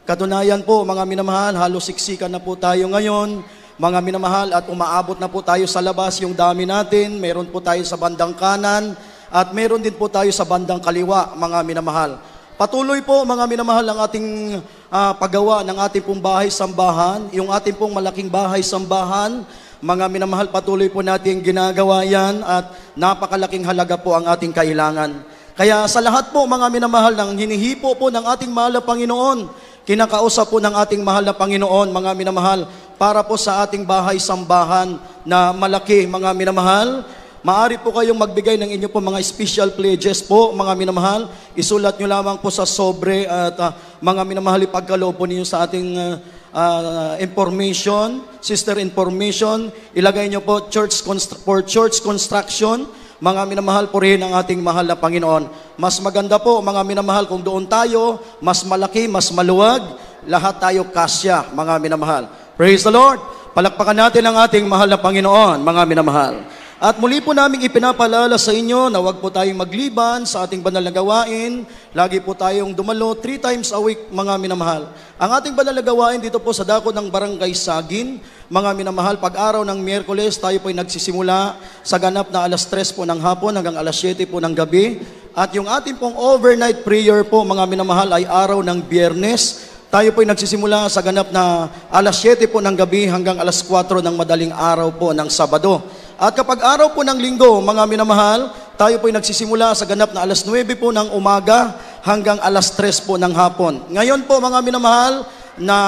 Katunayan po, mga minamahal, halos siksikan na po tayo ngayon, mga minamahal, at umaabot na po tayo sa labas yung dami natin. Meron po tayo sa bandang kanan, at meron din po tayo sa bandang kaliwa, mga minamahal. Patuloy po, mga minamahal, ang ating paggawa ng ating pong bahay-sambahan, yung ating pong malaking bahay-sambahan. Mga minamahal, patuloy po natin ginagawa yan at napakalaking halaga po ang ating kailangan. Kaya sa lahat po, mga minamahal, ng hinihipo po ng ating mahal na Panginoon, kinakausap po ng ating mahal na Panginoon, mga minamahal, para po sa ating bahay-sambahan na malaki, mga minamahal. Maaari po kayong magbigay ng inyo po mga special pledges po, mga minamahal. Isulat nyo lamang po sa sobre at mga minamahal, ipagkaloob po ninyo sa ating information, sister information. Ilagay nyo po for church construction. Mga minamahal, purihin ang ating mahal na Panginoon. Mas maganda po, mga minamahal, kung doon tayo, mas malaki, mas maluwag, lahat tayo kasya, mga minamahal. Praise the Lord! Palakpakan natin ang ating mahal na Panginoon, mga minamahal. At muli po naming ipinapaalala sa inyo na huwag po tayong magliban sa ating banal na gawain. Lagi po tayong dumalo 3 times a week, mga minamahal. Ang ating banal na gawain dito po sa dako ng Barangay Sagin, mga minamahal, pag-araw ng Miyerkules, tayo po ay nagsisimula sa ganap na alas 3 po ng hapon hanggang alas 7 po ng gabi. At yung ating pong overnight prayer po, mga minamahal, ay araw ng Biyernes. Tayo po ay nagsisimula sa ganap na alas 7 po ng gabi hanggang alas 4 ng madaling araw po ng Sabado. At kapag araw po ng Linggo, mga minamahal, tayo po ay nagsisimula sa ganap na alas 9 po ng umaga hanggang alas 3 po ng hapon. Ngayon po, mga minamahal, na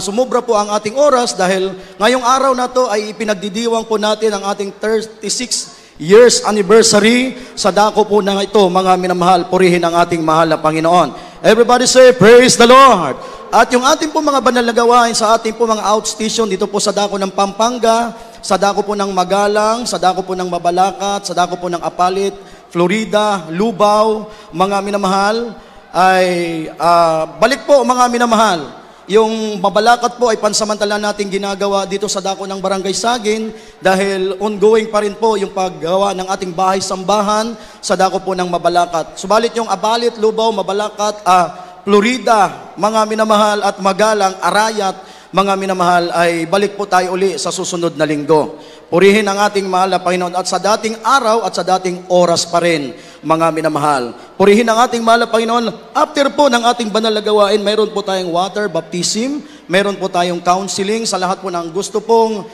sumubra po ang ating oras dahil ngayong araw na to ay ipinagdidiwang po natin ang ating 36 years anniversary sa dako po na ito, mga minamahal. Purihin ang ating mahal na Panginoon. Everybody say, praise the Lord! At yung ating po mga banal na gawain sa ating po mga outstation dito po sa dako ng Pampanga, sa dako po ng Magalang, sa dako po ng Mabalacat, sa dako po ng Apalit, Florida, Lubao, mga minamahal, ay balik po, mga minamahal. Yung Mabalacat po ay pansamantala natin ginagawa dito sa dako ng Barangay Sagin dahil ongoing pa rin po yung paggawa ng ating bahay-sambahan sa dako po ng Mabalacat. Subalit yung Apalit, Lubao, Mabalacat, Florida, mga minamahal, at Magalang, Arayat, mga minamahal, ay balik po tayo uli sa susunod na linggo. Purihin ang ating mahal na Panginoon at sa dating araw at sa dating oras pa rin, mga minamahal. Purihin ang ating mahal na Panginoon. After po ng ating banal na gawain, mayroon po tayong water baptism, mayroon po tayong counseling sa lahat po ng gusto pong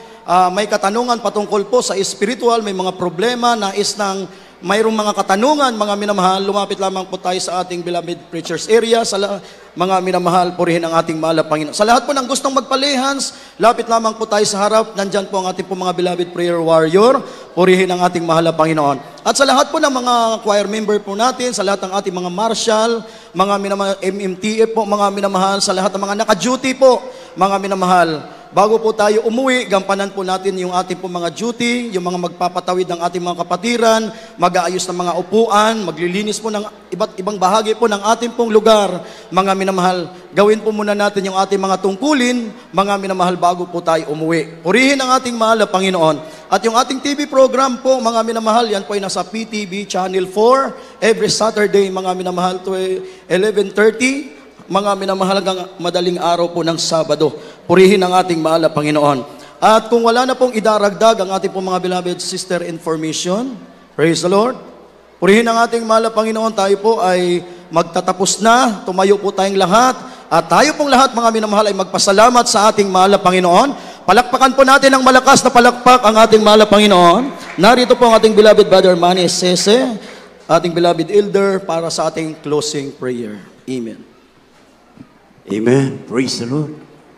may katanungan patungkol po sa spiritual, may mga problema, nais ng mayroong mga katanungan, mga minamahal, lumapit lamang po tayo sa ating beloved preachers area. Sa mga minamahal, purihin ang ating mahal na Panginoon. Sa lahat po ng gustong magpalehans, lapit lamang po tayo sa harap. Nandyan po ang ating po mga beloved prayer warrior. Purihin ang ating mahal na Panginoon. At sa lahat po ng mga choir member po natin, sa lahat ng ating mga marshal, mga minamahal, MMTF po, mga minamahal, sa lahat ng mga naka-duty po, mga minamahal, bago po tayo umuwi, gampanan po natin yung ating po mga duty, yung mga magpapatawid ng ating mga kapatiran, mag-aayos ng mga upuan, maglilinis po ng iba't ibang bahagi po ng ating pong lugar. Mga minamahal, gawin po muna natin yung ating mga tungkulin, mga minamahal, bago po tayo umuwi. Purihin ang ating mahal na Panginoon. At yung ating TV program po, mga minamahal, yan po ay nasa PTV Channel 4, every Saturday, mga minamahal, to 11:30, mga minamahal, hanggang madaling araw po ng Sabado. Purihin ang ating mahal na Panginoon. At kung wala na pong idaragdag ang ating pong mga beloved sister information, praise the Lord. Purihin ang ating mahal na Panginoon. Tayo po ay magtatapos na. Tumayo po tayong lahat. At tayo pong lahat, mga minamahal, ay magpasalamat sa ating mahal na Panginoon. Palakpakan po natin ng malakas na palakpak ang ating mahal na Panginoon. Narito po ang ating beloved Brother Manny Sese, ating beloved elder, para sa ating closing prayer. Amen. Amen. Praise the Lord.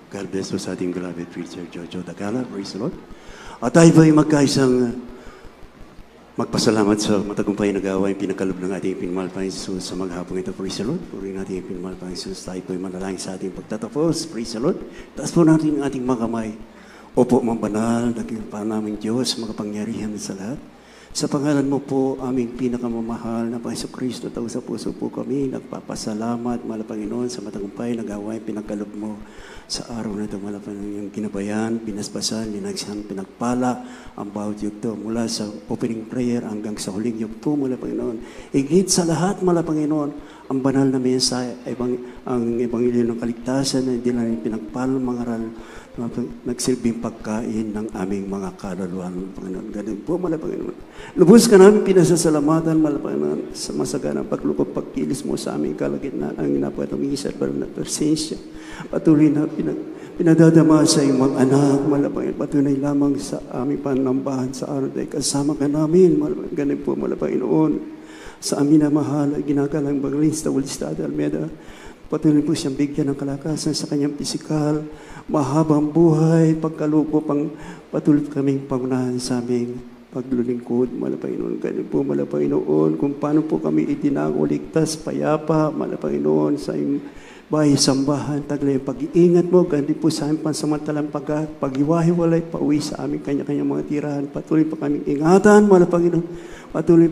God bless po sa ating beloved preacher, Jojo Dagala. Praise the Lord. At tayo ba ay magkaisang magpasalamat sa matagumpay na gawain pinakalob ng ating pinamahal Panginoon Jesus sa maghapong ito. Praise the Lord. Purihin natin yung pinamahal Panginoon Jesus. Tayo po ay manalangin sa ating pagtatapos. Praise the Lord. Taas po natin ang ating mga kamay. Opo, mga banal, naging pa namin Diyos, makapangyarihan sa lahat. Sa pangalan mo po, aming pinakamamahal na Panginoon Kristo, tao sa puso po kami, nagpapasalamat, mahal Panginoon, sa matagumpay na gawain pinagkalob mo sa araw na ito, mahal Panginoon, yung ginabayan, binasbasan, linagsan, pinagpala ang bawat yugto mula sa opening prayer hanggang sa huling yugto, mahal Panginoon. Higit sa lahat, mahal Panginoon, ang banal na mensahe, ang ebanghelyo ng kaligtasan na hindi lang pinagpala mga aral, nagsilbing pagkain ng aming mga kaluluwa, Panginoon. Ganun po, mahal Panginoon. Lubos ka namin pinasasalamatan, mahal Panginoon, sa masaganang paglukop, pagkilis mo sa aming kalagitnaan, ang inapatumingis at parang na persensya. Patuloy na pinadadama sa iyong mga anak, mahal Panginoon. Patuloy lamang sa aming panambahan sa araw dahil kasama ka namin, mahal Panginoon. Ganun po, mahal Panginoon. Sa amin na mahal, ginagalang Bangalista, Walistad, Almeda, patuloy po siyang bigyan ng kalakasan sa kanyang pisikal, mahabang buhay, pagkalupo, patuloy kaming pangunahan sa aming paglulingkod, mahal Panginoon. Ganun po, mahal Panginoon, kung paano po kami itinako, ligtas, payapa, mahal Panginoon, sa iyong bahay, sambahan, taglay, pag-iingat mo, ganun po sa aming pansamantalang pag-iwahiwalay, pauwi sa aming kanya-kanyang mga tirahan, patuloy pa kaming ingatan, mahal Panginoon, patuloy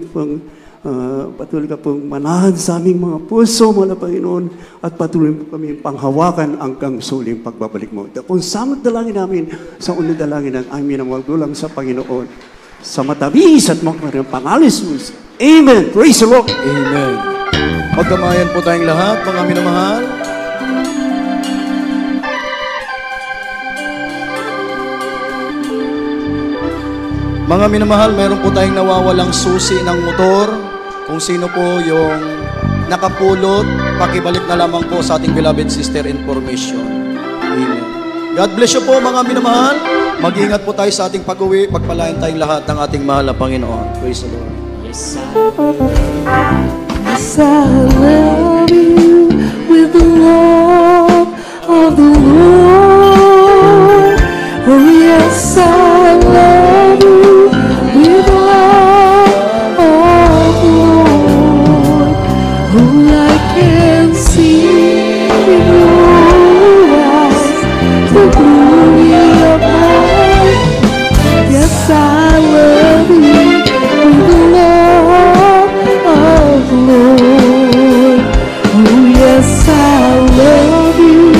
ka pong manahan sa aming mga puso, mahal Panginoon, at patuloy po kami panghawakan hanggang suling pagbabalik mo. Kung samot dalangin namin sa unod dalangin ng aming na magdulang sa Panginoon, sa matamis at mga pangalan Jesus. Amen. Praise the Lord. Amen. Magkamayan po tayong lahat, mga minamahal. Mga minamahal, meron po tayong nawawalang susi ng motor. Kung sino po yung nakapulot, pakibalik na lamang po sa ating beloved sister information. Amen. God bless you po, mga minamahal. Mag-ingat po tayo sa ating pag-uwi. Pagpalain tayong lahat ng ating mahal na Panginoon. Praise the Lord. Yes, I love you with the love of the Lord. Oh, yes, I love you with the love of the Lord. Oh, I can see in your eyes the glory of life. Yes, I love you with the love of the Lord. Oh, yes, I love you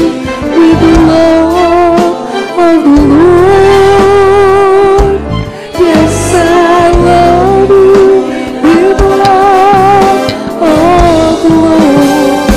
with the love of the Lord. Yes, I love you with the love of the Lord.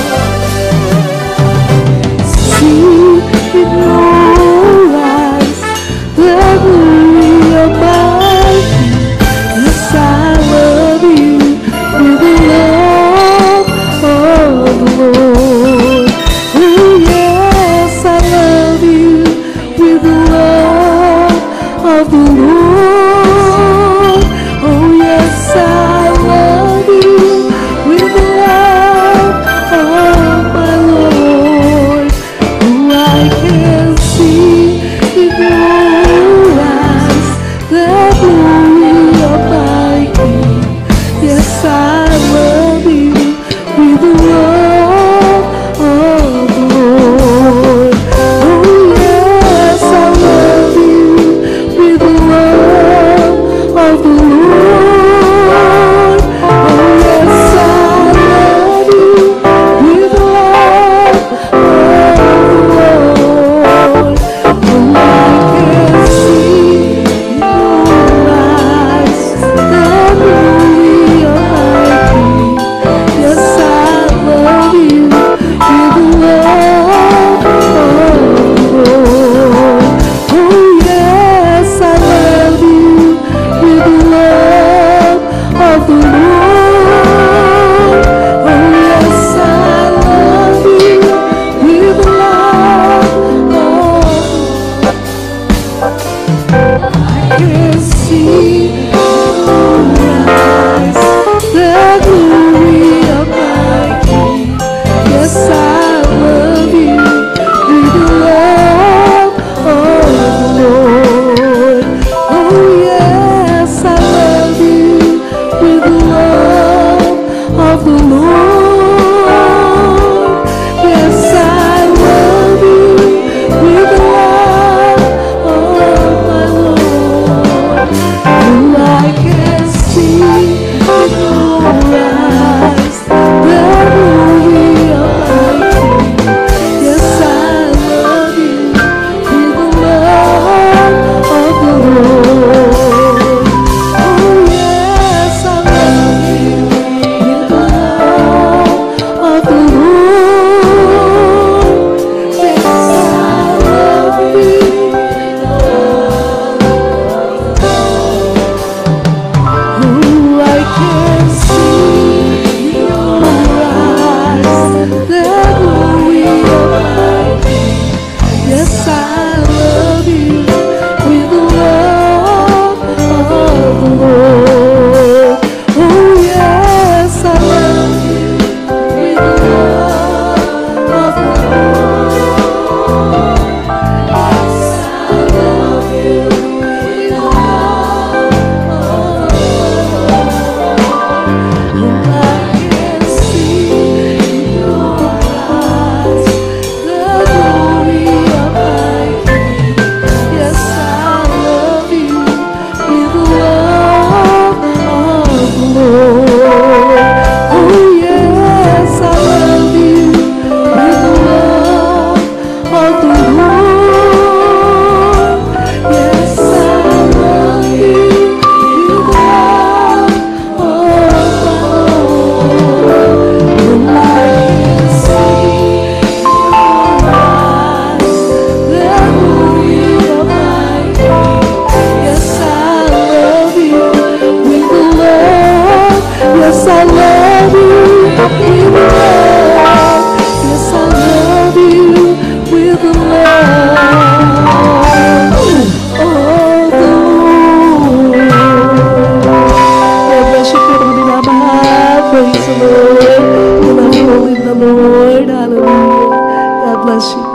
blessing.